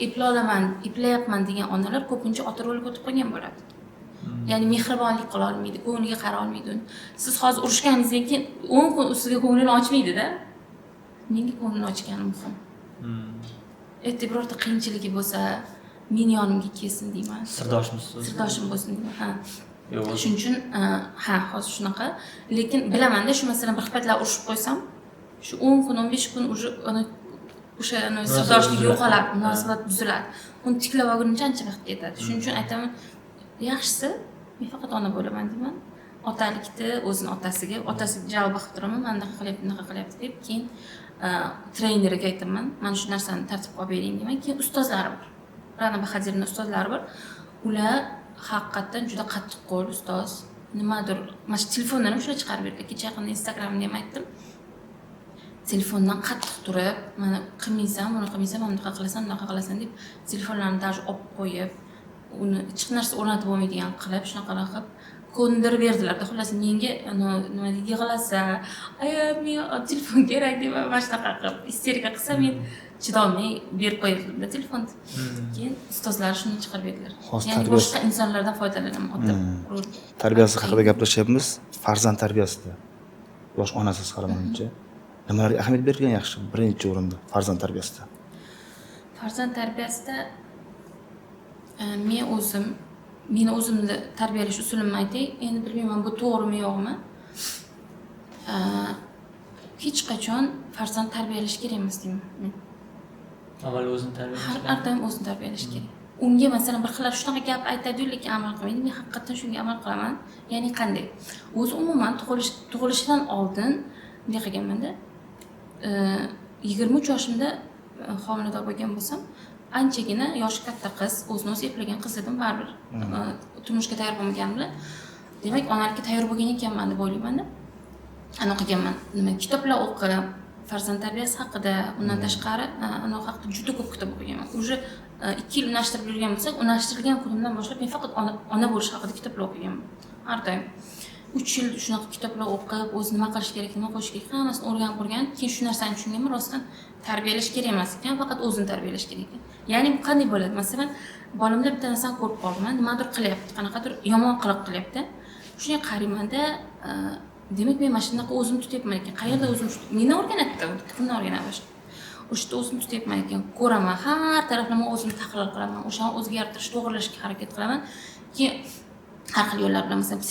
eplayapman degan onalar ko'pincha ota roliga o'tib qolgan bo'ladi. Ya'ni mehribonlik qila olmaydi, ko'ngliga qara olmaydi. Siz hozir urishganingizdan keyin 10 kun ustiga ko'nglini ochmaydi-da. Menga ko'nglini ochgani muhim. Ertaga birorta qiyinchiligi bo'lsa, meni yonimga kelsin deyman. Sirdoshim bo'lsin deyman. Ha. Shuning uchun hozir shunaqa. Lekin bilaman-da, shu masalan bir paytlar urushib qo'ysam, shu 10 kun, 15 kun o'sha sirdoshlik yo'qoladi, munosabat buziladi. Uni tiklab olgunimcha ancha vaqt ketadi. Shuning uchun aytaman, yaxshisi men faqat ona bo'laman deyman. Otalikni o'zini otasiga jalb qilib turaman, mana bunaqa qilyapti deb, keyin treyneriga aytaman, mana shu narsani tartibga olib bering deyman. Keyin ustozlari bor. Rana Bahadirning ustozlari bor. Ular haqiqatan juda qattiq qo'l ustoz. Nimadir, mana shu telefondan ham shuni chiqarib berdi. Kecha yaqinda Instagramda ham aytdim. Telefondan qattiq turib, mana qilmaysan, buni qilmaysan, mana bunaqa qilasan deb telefonlarni даже olib qo'yib, uni hech narsa o'rnatib bo'lmaydigan qilib, shunaqa qilib ko'ndirib berdilar. Xullas menga nima deydi, yig'lasa, men telefon kerak deb mana shunaqa qilib isterika qilsa, men chidolmay berib qo'ydim telefonni. Keyin ustozlar shuni chiqarib berdilar. Ya'ni boshqa insonlardan foydalanaman, ota tarbiyasi haqida gaplashyapmiz. Farzand tarbiyasida yosh onasiz qaramoqchi. Nimalarga ahamiyat bergan yaxshi? Birinchi o'rinda farzand tarbiyasida. Farzand tarbiyasida meni o'zimni tarbiyalash usulimni aytay. Endi bilmayman bu to'g'rimi yo'qmi. Hech qachon farzand tarbiyalash kerak emas deyman. Avval o'zini tarbiyalash. Har doim o'zini tarbiyalash kerak. Unga masalan bir xillar shunaqa gap aytadi-yu, lekin amal qilmaydi. Men haqiqatan shunga amal qilaman. Ya'ni qanday? O'zi umuman tug'ilishidan oldin bunday qilganman-da. 23 yoshimda homilador bo'lgan bo'lsam, anchagina yoshi katta qiz, o'zini o'zi eplagan qiz edim, baribir turmushga tayyor bo'lmagan bilan. Demak, onalikka tayyor bo'lgan ekanman deb o'ylayman-da. Anaqa qilganman. Kitoblar o'qib, farzand tarbiyasi haqida, undan tashqari anaqa haqida juda ko'p kitob o'qiganman. Уже 2 yil unashtirib yurgan bo'lsak, unashtirilgan kunimdan boshlab men faqat ona bo'lish haqida kitoblar o'qiganman. Har doim 3 yil shunaqa kitoblar o'qib, o'zi nima qilish kerak, nima qilish kerak, hammasini o'rganib, keyin shu narsani tushunganman, rostdan tarbiyalash kerak emas ekan, faqat o'zini tarbiyalash kerak ekan. Ya'ni bu qanday bo'ladi? Masalan, bolamda bitta narsani ko'rib qoldim, nimadir qilyapti, qanaqadir yomon qilyapti. Shunga qarayman-da, demak men mana shunaqa o'zimni tutyapman ekan. Qayerda o'zimni tutyapman? Meni o'rganadi-da, kimni o'rganadi boshqa. O'shda o'zimni tutyapman ekan, ko'raman, har taraflama o'zimni tahlil qilaman, o'shani o'ziga yaratish, to'g'rilashga harakat qilaman. Keyin har xil yo'llar bilan, masalan,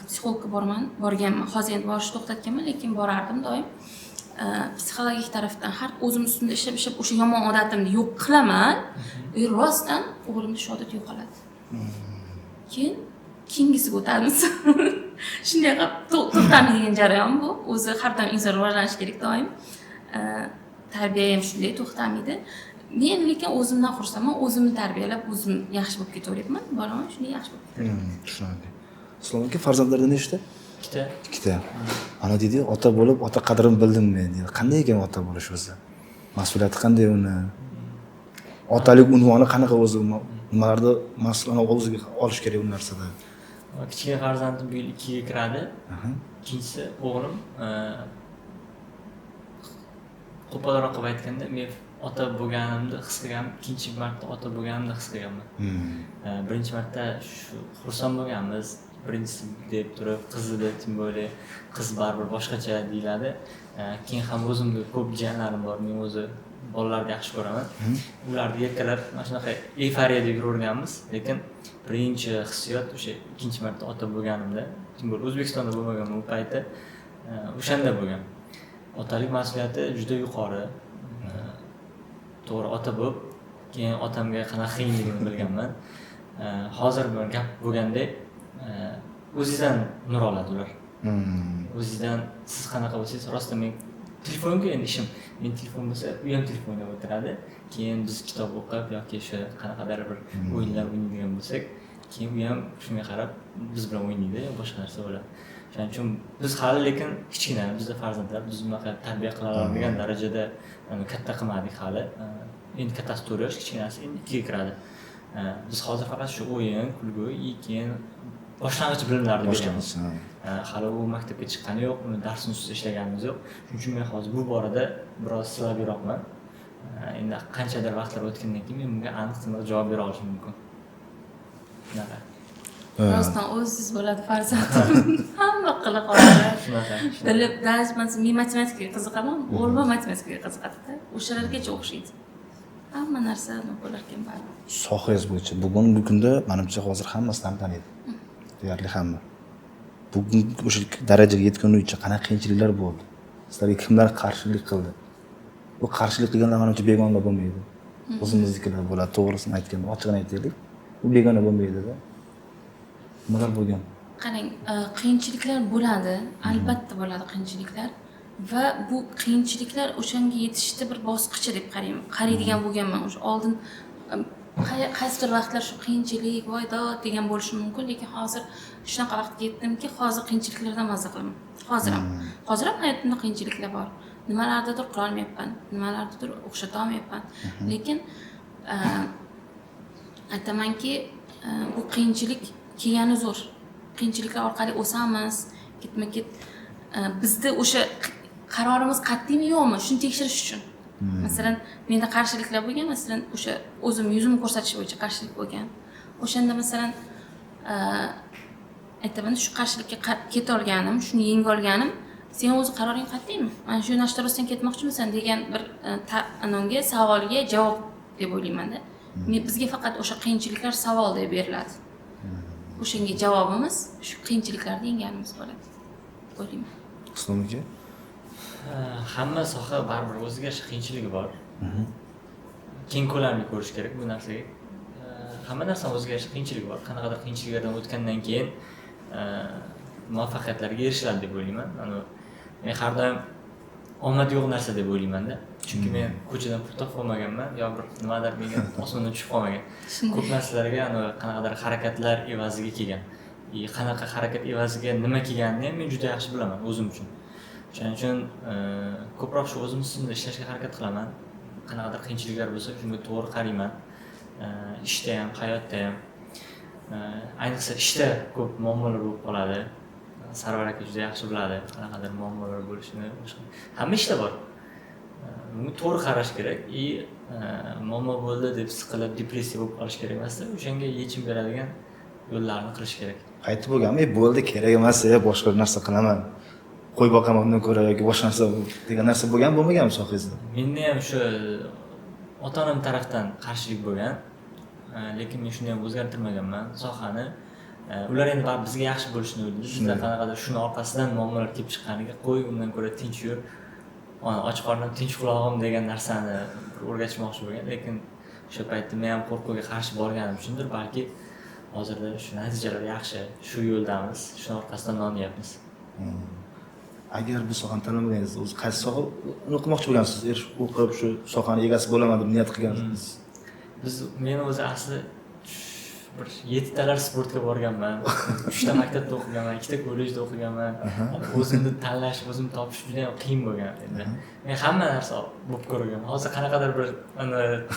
psixologga borganman. Hozir endi borishni to'xtatganman, lekin borardim doim. Psixologik tarafdan har o'zim ustimda ishlab o'sha yomon odatimni yo'q qilaman. Rostdan o'g'limda shu odat yo'qoladi. Keyin keyingisiga o'tamiz. Shunday qilib to'xtamaydigan jarayon bu. O'zi har doim inson rivojlanishi kerak doim. Tarbiya ham shunday to'xtamaydi. Men lekin o'zimdan xursandman, o'zimni tarbiyalab, o'zim yaxshi bo'lib ketaveryapman. Boraman, shunday yaxshi bo'lib ketaveryapman. Tushunarli. Islom aka, farzandlardan nechta? Ikkita. Ana deydi, ota bo'lib, ota qadrini bildim men deydi. Qanday ekan ota bo'lish o'zi? Mas'uliyati qanday uni? Otalik unvoni qanaqa o'zi? Nimalarda mas'uliyatni o'ziga olish kerak bu narsada? Kichkina farzandim bu yil 2 ga kiradi. Ikkinchisi o'g'lim qo'polroq qilib aytganda, men ota bo'lganimni his qilganman, ikkinchi marta ota bo'lganimni his qilganman. Birinchi marta shu xursand bo'lganmiz. Birinchisi deb turib, qizida tim bo'ldi, qiz baribir boshqacha deyiladi. Keyin ham o'zimga ko'p jiyanlarim bor, men o'zi bolalarni yaxshi ko'raman. Ularni erkalab, mana shunaqa eyfariyada yuraverganmiz, lekin birinchi hissiyot o'sha ikkinchi marta ota bo'lganimda, tim bo'ldi, O'zbekistonda bo'lmagan bu payti, o'shanda bo'lgan. Otalik mas'uliyati juda yuqori. To'g'ri, ota bo'lib, keyin otamga qanaqa qiyinligini bilganman. Hozir bir gap bo'lgandek, o'zingizdan nur oladi ular. O'zingizdan siz qanaqa bo'lsangiz, rostdan men telefonga endi ishim, men telefon bo'lsa, u ham telefonda o'tiradi. Keyin biz kitob o'qib yoki shu qanaqadir bir o'yinlar o'ynaydigan bo'lsak, keyin u ham shunga qarab biz bilan o'ynaydi, boshqa narsa bo'ladi. Shuning uchun biz hali lekin kichkina, bizda farzandlar, biz bunaqa tarbiya qila oladigan darajada katta qilmadik hali. Endi kattasi 4 yosh, kichkinasi endi 2 ga kiradi. Biz hozir faqat shu o'yin, kulgu, keyin boshlang'ich bilimlarni beramiz. Hali u maktabga chiqqani yo'q, uni darsni ustida ishlaganimiz yo'q. Shuning uchun men hozir bu borada biroz silabroqman. Endi qanchadir vaqtlar o'tgandan keyin men bunga aniq javob bera olishim mumkin. Shunaqa. Rostdan o'zingiz bo'ladi farzandim. Hamma qila qoladi. Shunaqa. Bilib, darsman, men matematikaga qiziqaman, o'g'lim matematikaga qiziqadi-da. O'shalargacha o'xshaydi. Hamma narsa bo'larkan bari. Sohangiz bo'yicha bugungi kunda menimcha hozir hammasidan taniydi. Deyarli hamma. Bugun o'sha darajaga yetguncha qanaqa qiyinchiliklar bo'ldi? Sizlarga kimlar qarshilik qildi? Bu qarshilik qilganlar menimcha begona bo'lmaydi. O'zimiznikilar bo'ladi, to'g'risini aytganda, ochiqini aytaylik. Bu begona bo'lmaydi-da. Nimalar bo'lgan? Qarang, qiyinchiliklar bo'ladi, albatta bo'ladi qiyinchiliklar va bu qiyinchiliklar o'shanga yetishda bir bosqichi deb qaraydigan bo'lganman. O'sha oldin qaysidir vaqtlar shu qiyinchilik, voy dod degan bo'lishi mumkin, lekin hozir shunaqa vaqtga yetdimki, hozir qiyinchiliklardan mazza qilaman. Hozir ham hayotimda qiyinchiliklar bor. Nimalardadir qila olmayapman, nimalardadir o'xshata olmayapman. Lekin aytamanki, bu qiyinchilik kelgani zo'r. Qiyinchiliklar orqali o'samiz, ketma-ket bizda o'sha qarorimiz qat'iymi yo'qmi, shuni tekshirish uchun. Masalan, menda qarshiliklar bo'lgan, masalan, o'sha o'zim yuzimni ko'rsatish bo'yicha qarshilik bo'lgan. O'shanda masalan, aytaman, shu qarshilikka keta olganim, shuni yenga olganim, sen o'zi qaroring qat'iymi? Mana shu yo'nalishda rostdan ketmoqchimisan degan bir anonga savolga javob deb o'ylayman-da. Bizga faqat o'sha qiyinchiliklar savol deb beriladi. O'shanga javobimiz shu qiyinchiliklarni yengganimiz bo'ladi. O'ylayman. Islom aka? Hamma soha baribir o'ziga qiyinchiligi bor. Keng ko'lamli ko'rish kerak bu narsaga. Hamma narsa o'ziga qiyinchiligi bor. Qanaqadir qiyinchiliklardan o'tgandan keyin muvaffaqiyatlarga erishiladi deb o'ylayman. Men har doim omad yo'q narsa deb o'ylayman-da. Chunki men ko'chadan pul topib olmaganman, yo bir nimadir menga osmondan tushib qolmagan. Ko'p narsalarga qanaqadir harakatlar evaziga kelgan. Qanaqa harakat evaziga nima kelganini men juda yaxshi bilaman o'zim uchun. Shuning uchun ko'proq shu o'zim ustida ishlashga harakat qilaman. Qanaqadir qiyinchiliklar bo'lsa, shunga to'g'ri qarayman. Ishda ham, hayotda ham. Ayniqsa ishda ko'p muammolar bo'lib qoladi. Sarvar aka juda yaxshi biladi, qanaqadir muammolar bo'lishini. Hamma ishda bor. Bunga to'g'ri qarash kerak. Muammo bo'ldi deb siqilib, depressiya bo'lib qolish kerak emas, o'shanga yechim beradigan yo'llarni qilish kerak. Qaytib bo'lganmi? Bo'ldi, kerak emas, boshqa narsa qilaman. Qo'y boqaman undan ko'ra yoki boshqa narsa degan narsa bo'lmaganmi sohangizda? Menda ham shu ota-onam tarafdan qarshilik bo'lgan. Lekin men shuni ham o'zgartirmaganman, sohani. Ular endi bizga yaxshi bo'lishini o'ylaydi. Bizda qanaqadir shuni orqasidan muammolar kelib chiqqaniga qo'y, undan ko'ra tinch yur. Och qornim, tinch qulog'im degan narsani o'rgatishmoqchi bo'lgan, lekin o'sha paytda men ham qo'rquvga qarshi borganim uchundir, balki hozirda shu natijalar yaxshi, shu yo'ldamiz, shuni orqasidan nonyapmiz. Agar bu sohani tanlamagansiz, o'zi qaysi soha o'qimoqchi bo'lgansiz? O'qib shu sohani egasi bo'laman deb niyat qilgansiz. Men o'zi asli bir 7 talar sportga borganman. 3 ta maktabda o'qiganman, 2 ta kollejda o'qiganman. O'zimni tanlash, o'zim topish juda ham qiyin bo'lgan endi. Men hamma narsa bo'lib ko'rganman. Hozir qanaqadir bir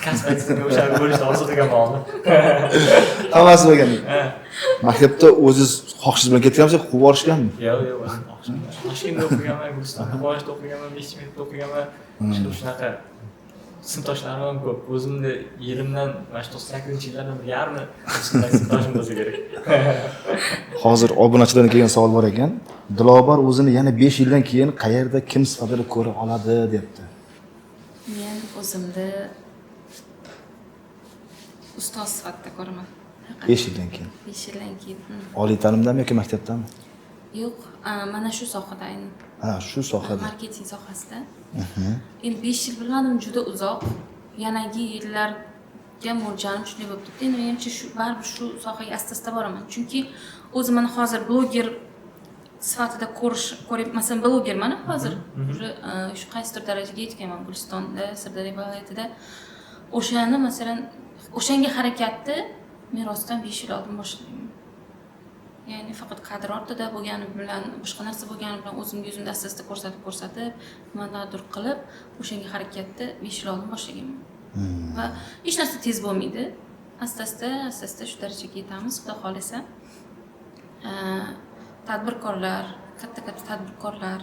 kasb aytishga o'sha bo'lishni orzu qilganman. Hammasi bo'lgan. Maktabda o'zingiz xohishingiz bilan ketganmisiz, quvib borishganmi? Yo'q, o'zim xohishim. Toshkentda o'qiganman, Gulistonda, Qo'shda o'qiganman, Beshikda o'qiganman. Shunaqa sinfdoshlarim ham ko'p. O'zimni yerimdan mana shu 98-yillardan bir yarmi sinfdoshim bo'lsa kerak. Hozir obunachilardan kelgan savol bor ekan. Dilobar o'zini yana 5 yildan keyin qayerda, kim sifatida ko'ra oladi debdi. Men o'zimni ustoz sifatida ko'raman. 5 yildan keyin. 5 yildan keyin. Oliy ta'limdami yoki maktabdami? Yo'q, mana shu sohada aynan. Shu sohada. Marketing sohasida. Endi 5 yil bilmadim, juda uzoq. Yanagi yillarga mo'ljallanib shunday bo'lib turibdi. Endi menimcha shu baribir shu sohaga asta-asta boraman. Chunki o'zim mana hozir bloger sifatida ko'rib, masalan, blogerman hozir. Shu qaysidir darajaga yetganman Gulistonda, Sirdaryo viloyatida. O'shani masalan, o'shanga harakatni men rostdan 5 yil oldin boshladim. ya'ni faqat kadr ortida bo'lgani bilan, boshqa narsa bo'lgani bilan o'zimga o'zim asta-asta ko'rsatib, nimadadir qilib, o'shanga harakatni 5 yil oldin boshlaganman. Va hech narsa tez bo'lmaydi. Asta-asta shu darajaga yetamiz, xudo xolasa. Tadbirkorlar, katta tadbirkorlar,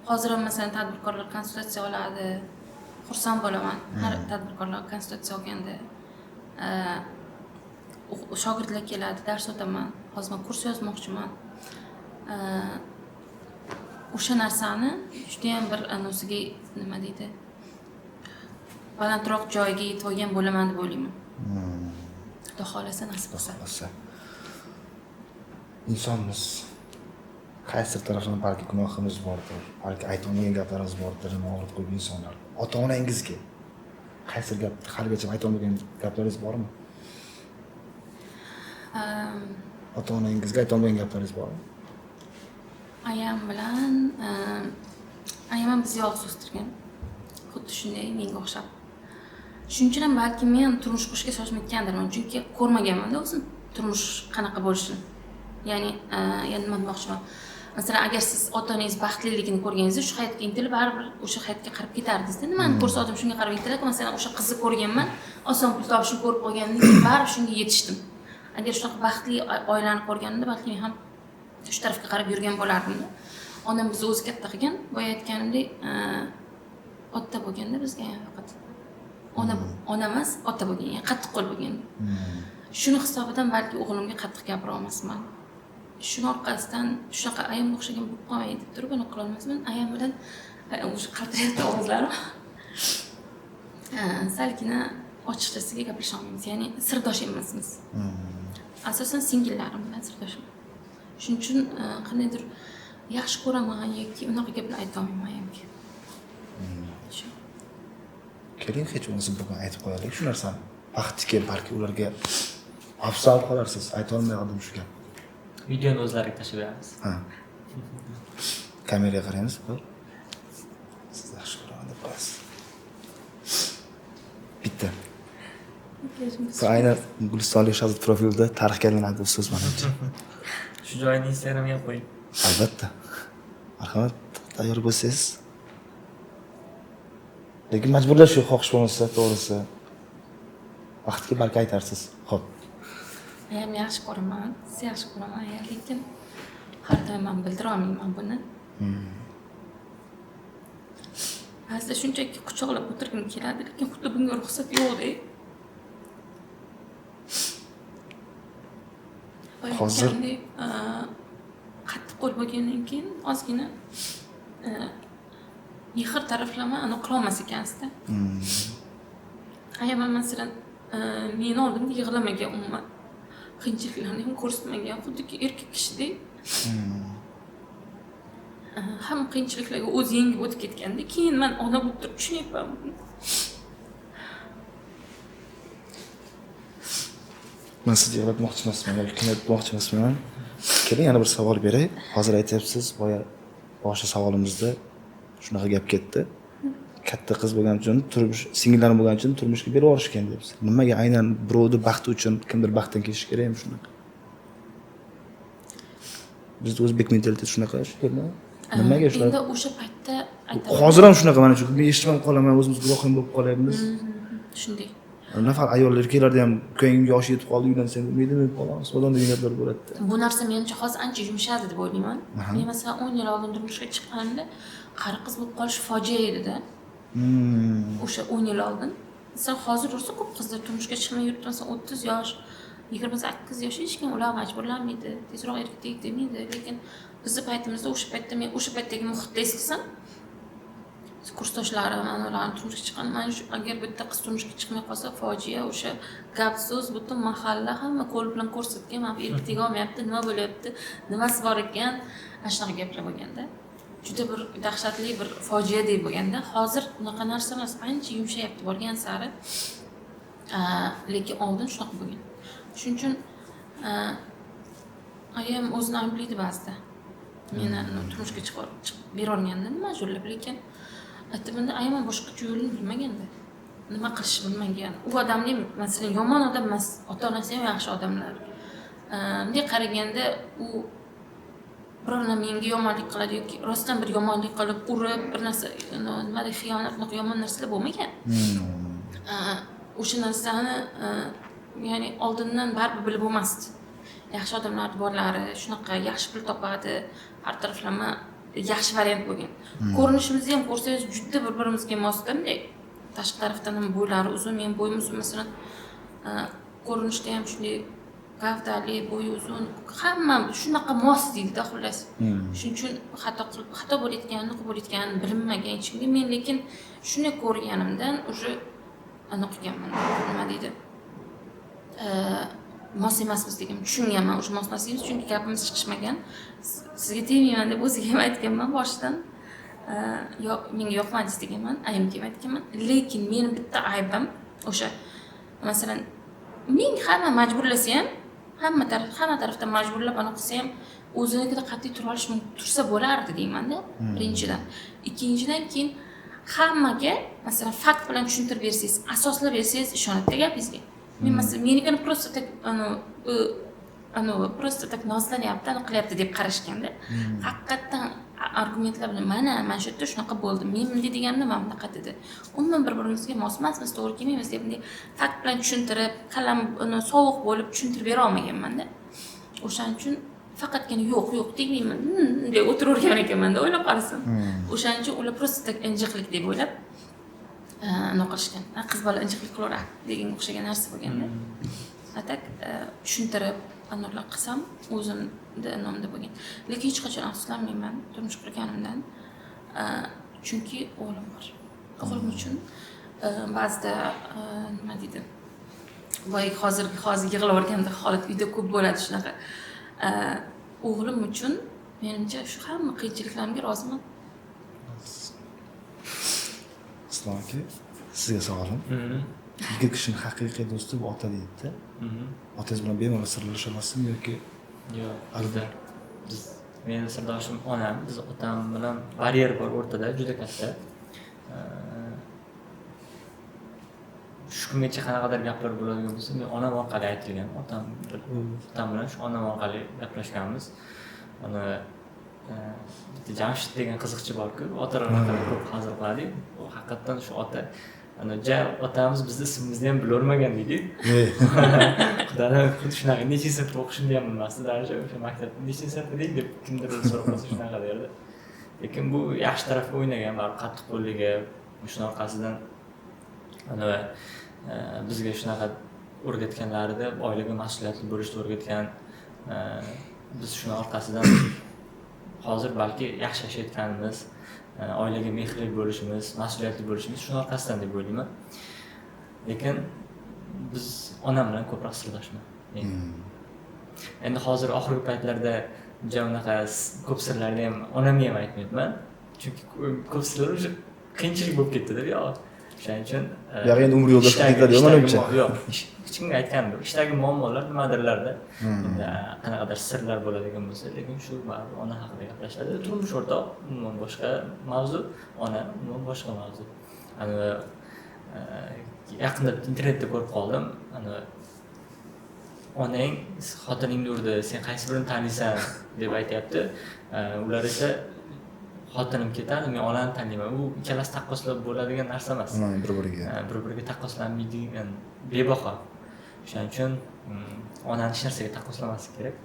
hozir ham masalan tadbirkorlar konsultatsiya oladi. Xursand bo'laman. Har tadbirkorlar konsultatsiya olganda shogirdlar keladi, dars o'taman. Hozir men kurs yozmoqchiman. O'sha narsani juda ham bir anosiga nima deydi? Balandroq joyga yetib olgan bo'laman deb o'ylayman. Xudo xolasa nasib qilsa. Insonmiz qaysidir tarafdan balki gunohimiz bordir, balki aytolmagan gaplarimiz bordir, nima og'ritib qo'ygan insonlar. Ota-onangizga qaysi gap haligacha aytolmagan gaplaringiz bormi? Ota-onangizga aytolmagan gaplaringiz bormi? Ayam bilan ayam bizni yolg'iz o'stirgan. Xuddi shunday menga o'xshab. Shuning uchun ham balki men turmush qurishga shoshmayotgandirman, chunki ko'rmaganman-da o'zim turmush qanaqa bo'lishini. Ya'ni nima demoqchiman? Masalan, agar siz ota-onangiz baxtliligini ko'rganingizda, shu hayotga intilib, baribir o'sha hayotga qarab ketardingiz-da. Nimani ko'rsa odam shunga qarab intiladi. Masalan, o'sha qizni ko'rganman, oson pul topishni ko'rib qolgandan keyin baribir shunga yetishdim. Agar shunaqa baxtli oilani ko'rganimda, balki men ham shu tarafga qarab yurgan bo'lardim-da. Onam bizni o'zi katta qilgan, boya aytganimdek, ota bo'lganda bizga faqat ona emas, ota bo'lgan, ya'ni qattiq qo'l bo'lgan. Shuni hisobidan balki o'g'limga qattiq gapira olmasman. Shuni orqasidan shunaqa ayamga o'xshagan bo'lib qolmay deb turib buni qila olmasman. Ayam bilan o'sha qaltirayotgan ovozlarim. Salgina ochiqchasiga gaplasha olmaymiz, ya'ni sirdosh emasmiz. Asosan singillarim bilan sirdoshman. Shuning uchun qandaydir yaxshi ko'raman yoki unaqa gaplar ayta olmayman ayamga. Keling, hech bo'lmasa bugun aytib qo'yaylik shu narsani. Vaqtiga balki ularga afzal qolarsiz, ayta olmaydim shu gap. Videoni o'zlariga tashlab beramiz. Kameraga qaraymiz, bir. Siz yaxshi ko'raman deb qo'yasiz. Bitta. Aynan Gulistonlik Shazod profilida tarixga aylanadi bu so'z menimcha. Shu joyini Instagramga qo'ying. Albatta. Marhamat, tayyor bo'lsangiz. Lekin majburlash yo'q, xohish bo'lmasa, to'g'risi. Vaqtiga balki aytarsiz. Xo'p. Men yaxshi ko'raman, siz yaxshi ko'raman, lekin har doim men bildira olmayman buni. Ba'zida shunchaki quchoqlab o'tirgim keladi, lekin xuddi bunga ruxsat yo'qdek. Hozir qattiq qo'l bo'lgandan keyin ozgina mehr taraflama qila olmas ekansizda. Ayam masalan meni oldimda yig'lamagan umuman. Qiyinchiliklarni ham ko'rsatmagan, xuddiki erkak kishidek. Hamma qiyinchiliklarga o'zi yengib o'tib ketganda, keyin men ona bo'lib turib tushunyapman. Men sizni yig'latmoqchi emasman, yoki qiynatmoqchi emasman. Keling, yana bir savol beray. Hozir aytyapsiz, boya boshqa savolimizda shunaqa gap ketdi. Katta qiz bo'lgani uchun, singillarim bo'lgani uchun turmushga berib yuborishgan deyapsiz. Nimaga aynan birovni baxti uchun kimdir baxtdan kechish kerakmi shunaqa? Bizda o'zbek mentaliteti shunaqa, shekilli. Nimaga shunaqa? Endi o'sha paytda aytaman. Hozir ham shunaqa, mana shu men eshitmay qolaman, o'zimiz guvohim bo'lib qolyapmiz. Shunday. Nafar ayollar kelarda ham ko'nglim yoshi yetib qoldi, uylansam bo'lmaydimi, bolam, sodon degan gaplar bo'ladi. Bu narsa menimcha hozir ancha yumshadi deb o'ylayman. Men masalan 10 yil oldin turmushga chiqqanimda qari qiz bo'lib qolish fojia edi-da. O'sha 10 yil oldin. Masalan, hozir ursa ko'p qizlar turmushga chiqmay yuribdi, masalan 30 yosh, 28 yosh hech kim ular majburlanmaydi, tezroq erkak tegib demaydi. Lekin bizning paytimizda o'sha paytda men o'sha paytdagi muhitda eslasam, kursdoshlarim, ularni turmushga chiqqan, mana shu agar bitta qiz turmushga chiqmay qolsa fojia, o'sha gap so'z butun mahalla hamma qo'l bilan ko'rsatgan, mana bu erkak tega olmayapti, nima bo'lyapti, nimasi bor ekan, ana shunaqa gaplar bo'lganda. Juda bir dahshatli bir fojiadek bo'lganda, hozir unaqa narsa emas, ancha yumshayapti borgan sari. Lekin oldin shunaqa bo'lgan. Shuning uchun ayam o'zini ayblaydi ba'zida. Meni turmushga chiqib bera olgandim majburlab, lekin aytibanda ayam boshqa yo'lni bilmaganda. Nima qilishni bilmagan. U odamning masalan yomon odam emas, ota-onasi ham yaxshi odamlar. bunday qaraganda u biror menga yomonlik qiladi yoki rostdan bir yomonlik qilib urib bir narsa nimada xiyonat yomon narsalar bo'lmagan. O'sha narsani ya'ni oldindan baribir bilib bo'lmasdi. Yaxshi odamlar borlari, shunaqa yaxshi pul topadi, har taraflama yaxshi variant bo'lgan. Ko'rinishimizni ham ko'rsangiz juda bir-birimizga mosda, bunday tashqi tarafdan ham bo'ylari uzun, men bo'yim uzun masalan, ko'rinishda ham shunday gavdali, bo'yi uzun, hamma shunaqa mos deydi-da xullas. Shuning uchun xato bo'layotganini bilinmagan hech kimga. Men lekin shuni ko'rganimdan уже qilganman. Nima deydi? Mos emasmiz degan tushunganman. O'sha mos emasmiz chunki gapimiz chiqishmagan. Sizga tegmayman deb o'ziga ham aytganman boshidan. Menga yoqmadingiz deganman, ayamga ham aytganman. Lekin mening bitta aybim o'sha masalan men hamma majburlasa ham hamma tarafdan majburlab ana qilsa ham o'zinikida qat'iy tursa bo'lardi deyman-da, birinchidan. Ikkinchidan keyin hammaga masalan fakt bilan tushuntirib bersangiz, asoslab bersangiz ishonadi gapingizga. Men masalan menikini просто так nozlanyapti, qilyapti deb qarashganda, haqiqatdan argumentlar bilan mana shu yerda shunaqa bo'ldi. Men bunday deganimda mana bunaqa dedi. Umuman bir-birimizga mos emasmiz, to'g'ri kelmaymiz deb bunday fakt bilan tushuntirib, qalam sovuq bo'lib tushuntirib bera olmaganman-da. O'shaning uchun faqatgina yo'q tegmayman deb o'tiravergan ekanman-da, o'ylab qarasam. O'shaning uchun ular просто так injiqlik deb o'ylab qilishgan. Qiz bola injiqlik qilaveradi degan o'xshagan narsa bo'lganda. Atak tushuntirib anorlar qilsam o'zimda nomda bo'lgan. Lekin hech qachon afsuslanmayman turmush qurganimdan. Chunki o'g'lim bor. O'g'lim uchun ba'zida nima deydi? Hozir yig'laverganda holat uyda ko'p bo'ladi shunaqa. O'g'lim uchun menimcha shu hamma qiyinchiliklarga roziman. Islom aka, sizga savolim. Yigit kishining haqiqiy do'sti bu ota deydi-da. Otangiz bilan bemalol sirlasha olasizmi yoki? Yo'q, albatta. Meni sirdoshim onam, biz otam bilan baryer bor o'rtada, juda katta. Shu kungacha qanaqadir gaplar bo'ladigan bo'lsa, men onam orqali aytilgan. Otam bilan shu onam orqali gaplashganmiz. Ana bitta Jamshid degan qiziqchi bor-ku, otalarga ko'p hazil qiladi. U haqiqatan shu ota otamiz bizni ismimizni ham bilolmagan deydi. Xudodan xuddi shunaqa necha sinfda o'qishimni ham bilmasdi, darajada o'sha maktabda necha sinfda deydi deb kimdir so'rab qolsa shunaqa derdi. Lekin bu yaxshi tarafga o'ynagan, baribir qattiqqo'lligi, shuni orqasidan bizga shunaqa o'rgatganlarida oilaga mas'uliyatli bo'lishni o'rgatgan. Biz shuni orqasidan hozir balki yaxshi yashayotganimiz, oilaga mehrli bo'lishimiz, mas'uliyatli bo'lishimiz shuni orqasidan deb o'ylayman. Lekin biz onam bilan ko'proq sirdoshman. Endi hozir oxirgi paytlarda unaqa ko'p sirlarni ham onamga ham aytmayman. Chunki ko'p sirlar o'sha qiyinchilik bo'lib ketdi-da, yo'q. Shuning uchun endi umr yo'ldoshi ketadi, yomoncha. Yo'q, hech kimga aytgandim. Ishdagi muammolar nimadirlarda, endi qanaqadir sirlar bo'ladigan bo'lsa, lekin shu ona haqida gaplashadi. Turmush o'rtoq umuman boshqa mavzu, ona umuman boshqa mavzu. Yaqinda internetda ko'rib qoldim. Onang xotiningni urdi, sen qaysi birini taniysan deb aytayapti. Ular esa xotinim ketadi, men onani taniyman. U ikkalasi taqqoslab bo'ladigan narsa emas. Bir-biriga taqqoslanmaydigan bebaho. Shuning uchun onani hech narsaga taqqoslamaslik kerak.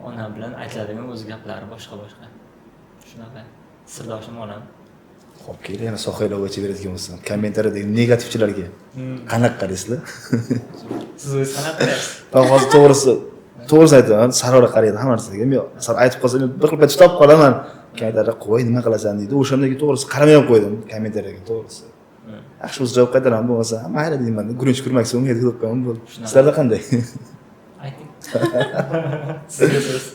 Ona bilan aytiladigan o'z gaplari boshqa. Shunaqa sirdoshim onam. Xo'p, keling yana sohalarga beradigan bo'lsam, kommentariyadagi negativchilarga qanaqa qaraysizlar? Siz o'zingiz qanaqa qaraysiz? Men hozir to'g'risi aytaman, sarora qaraydi hamma narsaga. Men sal aytib qolsam, bir xil payt tutib qolaman. Kommentariya qo'y, nima qilasan deydi. O'shandan keyin to'g'risi qaramay ham qo'ydim kommentariyaga, to'g'risi. Yaxshi o'zi javob qaytaraman bo'lmasa, mayli deyman. Gurinch kurmaksa unga deb qo'yaman bo'ldi. Sizlarda qanday? Ayting. Siz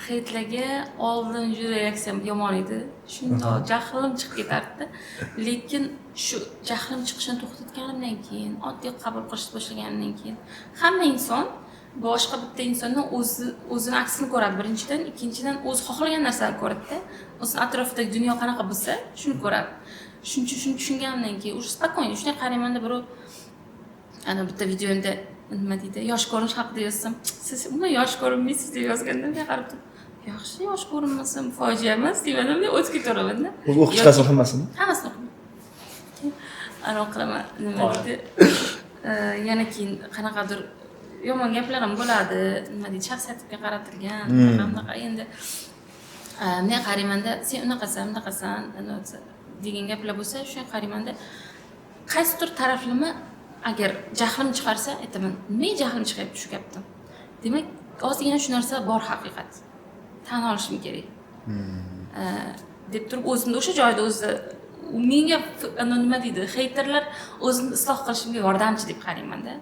Xeytlarga oldin juda reaksiyam yomon edi. Shundoq jahlim chiqib ketardi. Lekin shu jahlim chiqishini to'xtatganimdan keyin, oddiy qabul qilishni boshlaganimdan keyin hamma inson boshqa bitta insondan o'zini aksini ko'radi birinchidan, ikkinchidan o'zi xohlagan narsani ko'radi-da. O'zini atrofidagi dunyo qanaqa bo'lsa, shuni ko'radi. Shuni tushunganimdan keyin o'sha spokойно shunday qaraymanda birov ana bitta videomda nima deydi, yosh ko'rinish haqida yozsam, siz umuman yosh ko'rinmaysiz deb yozganda men qarab turib, yaxshi yosh ko'rinmasam fojia emas degandim, men o'tib ketaveramanda. O'zi o'qish chiqasin hammasini. Hammasini o'qidim. Ana qilaman nima deydi, yana keyin qanaqadir yomon gaplar ham bo'ladi, nima deydi, shaxsiyatimga qaratilgan, bunaqa endi men qaraymanda, sen unaqasan, bunaqasan degan gaplar bo'lsa, shunga qaraymanda, qaysidir taraflama agar jahlim chiqarsa, aytaman, nimaga jahlim chiqyapti shu gapdan? Demak, ozgina shu narsa bor haqiqat. Tan olishim kerak. Deb turib o'zimni o'sha joyda o'zi menga nima deydi, heyterlar o'zimni isloh qilishimga yordamchi deb qaraymanda.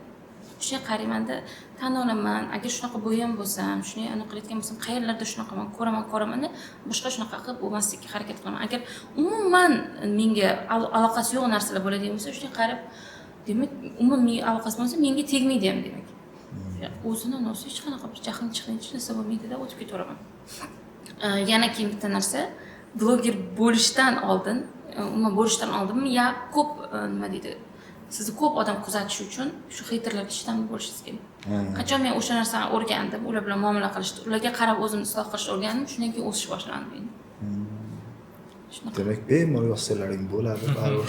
Shunga qaraymanda, tan olaman, agar shunaqa bo'lgan bo'lsam, shuni aniq qilayotgan bo'lsam, qayerlarda shunaqaman, ko'raman-da, boshqa shunaqa qilib bo'lmaslikka harakat qilaman. Agar umuman menga aloqasi yo'q narsalar bo'ladigan bo'lsa, shunga qarab, demak, umuman menga aloqasi bo'lsa, menga tegmaydi ham demak. O'zini o'zi hech qanaqa bir jahlim chiqmaydi, hech narsa bo'lmaydi-da, o'tib ketaveraman. Yana keyin bitta narsa, bloger bo'lishdan oldin, umuman bo'lishdan oldinmi, ya ko'p nima deydi, sizni ko'p odam kuzatishi uchun shu heyterlarga chidamli bo'lishingiz kerak. Qachon men o'sha narsani o'rgandim, ular bilan muomala qilishni, ularga qarab o'zimni isloh qilishni o'rgandim, shundan keyin o'sish boshlandi endi. Demak, bemalol yozsalaring bo'ladi, baribir.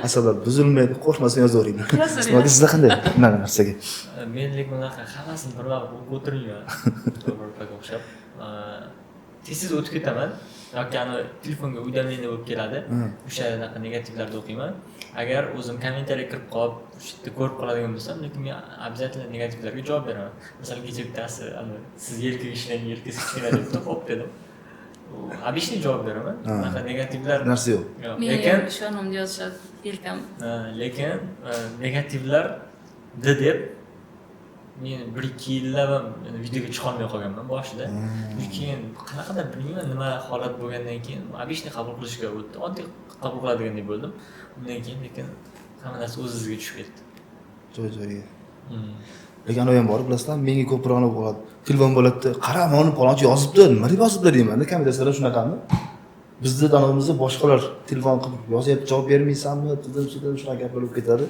Asablar buzilmaydi, qo'rqmasdan yozaveringlar. Nima sizda qanday bunaqa narsaga? Men lekin bunaqa hammasini bir vaqt o'qib o'tirmayman. To'g'ri o'xshab. Tez o'tib ketaman. Yoki telefonga уведомление bo'lib keladi. O'sha negativlarni o'qiyman. Agar o'zim kommentariy kirib qolib, o'sha yerda ko'rib qoladigan bo'lsam, lekin men обязательно negativlarga javob beraman. Masalan, kecha bittasi, siz yelkaga ishlang, yelkasi kichkina deb xo'p dedim. Обычный javob beraman. Bunaqa negativlar narsa yo'q. Lekin shu nomda yozishadi, yelkam. Lekin negativlar deb men 1-2 yillab videoga chiqa olmay qolganman boshida. Keyin qanaqadir bilmayman nima holat bo'lgandan keyin обычный qabul qilishga o'tdi. Oddiy qabul qiladigandek bo'ldim. Undan keyin lekin hamma narsa o'z-o'ziga tushib ketdi. Joy-joyiga. Lekin ana ham bor, bilasizlar, menga ko'proq bo'ladi. Telefon bo'ladi, qara, mana palonchi yozibdi, nima deb yozibdi deyman-da, kommentariyada shunaqami? Bizda danomizda boshqalar telefon qilib yozyapti, javob bermaysanmi, dedim, shunaqa gaplar bo'lib ketadi.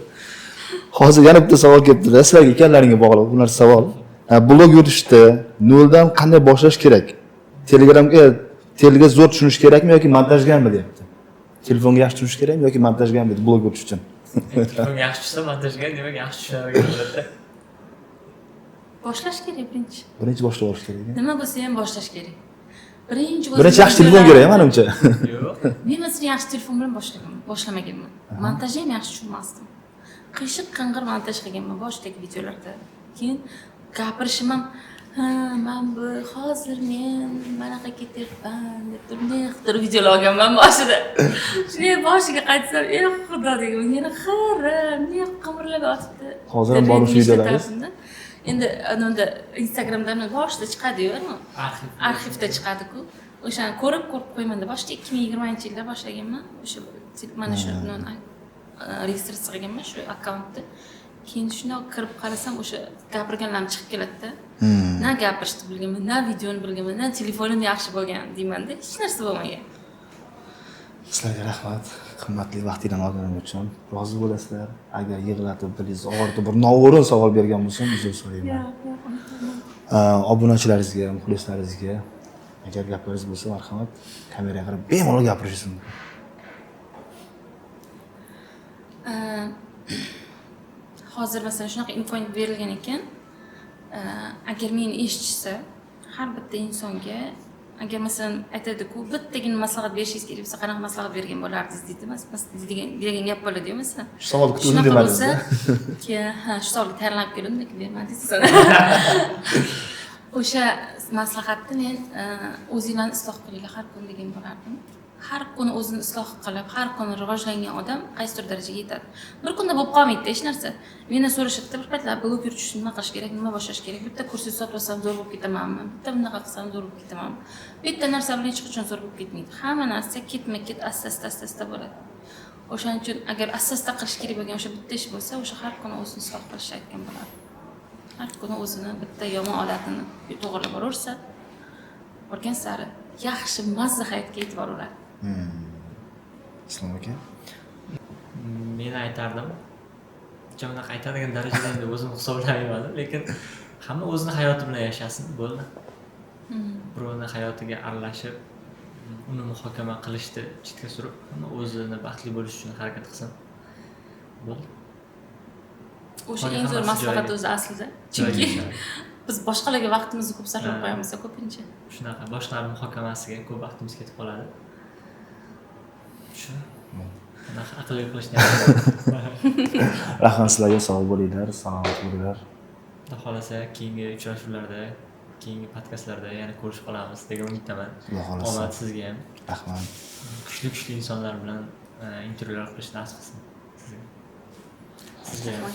Hozir yana bitta savol keldi-da, sizlarga ekanlaringga bog'liq bu narsa savol. Blog yurishda noldan qanday boshlash kerak? Telga zo'r tushunish kerakmi yoki montajgami deyapti? Telefonga yaxshi tushunish kerakmi yoki montajgami deydi blog yurish uchun? Telefonga yaxshi tushsa montajga, demak yaxshi tushunadigan albatta. Boshlash kerak birinchi. Birinchi boshlab olish kerak. Nima bo'lsa ham boshlash kerak. Birinchi yaxshi telefon kerak, menimcha. Yo'q. Men masalan yaxshi telefon bilan boshlamaganman. Montajni ham yaxshi tushunmasdim. Qiyshiq qing'ir montaj qilganman boshidagi videolarda. Keyin gapirishim ham, men bu hozir men manaqa ketyapman deb turib videolar olganman boshida. Shunday boshiga qaytsam, xudo degan, yana ne qimirlab yotibdi. Hozir ham bor videolaringiz. Endi unda Instagramda boshida chiqadi-yu, arxivda chiqadi-ku. O'shani ko'rib qo'ymanda boshida 2020-yilda boshlaganman. O'sha mana shu registratsiya qilganman shu akkauntni. Keyin shundoq kirib qarasam, o'sha gapirganlarim chiqib keladi-da. Na gapirishni bilganman, na videoni bilganman, na telefonim yaxshi bo'lgan deyman-da, hech narsa bo'lmagan. Sizlarga rahmat, qimmatli vaqtinglarni olganim uchun. Rozi bo'lasizlar. Agar yig'latib, dilingizni og'ritib, bir noo'rin savol bergan bo'lsam, uzr so'rayman. Obunachilaringizga, muxlislaringizga agar gaplaringiz bo'lsa, marhamat, kameraga qarab bemalol gapirishingiz mumkin. Hozir masalan shunaqa imkoniyat berilgan ekan, agar meni eshitishsa, har bitta insonga agar masalan aytadi-ku, bittagina maslahat berishingiz kerak bo'lsa, qanaqa maslahat bergan bo'lardingiz deydi, degan gap bo'ladi-yu masalan. Shu savolni kutib o'tirmadingiz. Shu savolga tayyorlanib keldim, lekin bermadingiz. O'sha maslahatni men o'zinglarni isloh qilinglar har kun degan bo'lardim. Har kuni o'zini isloh qilib, har kuni rivojlangan odam qaysidir darajaga yetadi. Bir kunda bo'lib qolmaydi hech narsa. Mendan so'rashadi, bir paytlar blog yuritish nima qilish kerak, nima boshlash kerak? Bitta kursiy sotib olsam zo'r bo'lib ketamanmi? Bitta bunaqa qilsam zo'r bo'lib ketamanmi? Bitta narsa bilan hech qachon zo'r bo'lib ketmaydi. Hamma narsa ketma-ket asta-asta bo'ladi. O'shaning uchun agar asta-asta qilish kerak bo'lgan o'sha bitta ish bo'lsa, o'sha har kuni o'zini isloh qilishni aytgan bo'lardim. Har kuni o'zini bitta yomon odatini to'g'rilab boraversa, borgan sari yaxshi mazza hayotga yetib boraveradi. Islom aka. Men aytardim, ortiqcha unaqa aytadigan darajada endi o'zimni hisoblamayman, lekin hamma o'zini hayoti bilan yashasin, bo'ldi. Birovni hayotiga aralashib, uni muhokama qilishni chetga surib, hamma o'zini baxtli bo'lish uchun harakat qilsin. Bo'ldi. O'sha eng zo'r maslahat o'zi aslida. Chunki biz boshqalarga vaqtimizni ko'p sarflab qo'yamiz ko'pincha. Shunaqa boshqalar muhokamasiga ko'p vaqtimiz ketib qoladi. Shu. Bunaqa aqlli qilishni. Rahmat sizlarga, sog' bo'linglar, salomat bo'linglar. Xudo xolasa keyingi uchrashuvlarda, keyingi podkastlarda yana ko'rishib qolamiz degan umiddaman. Xudo xolasa. Omad sizga ham. Rahmat. Kuchli insonlar bilan intervyular qilish nasib qilsin sizga. Sizga ham.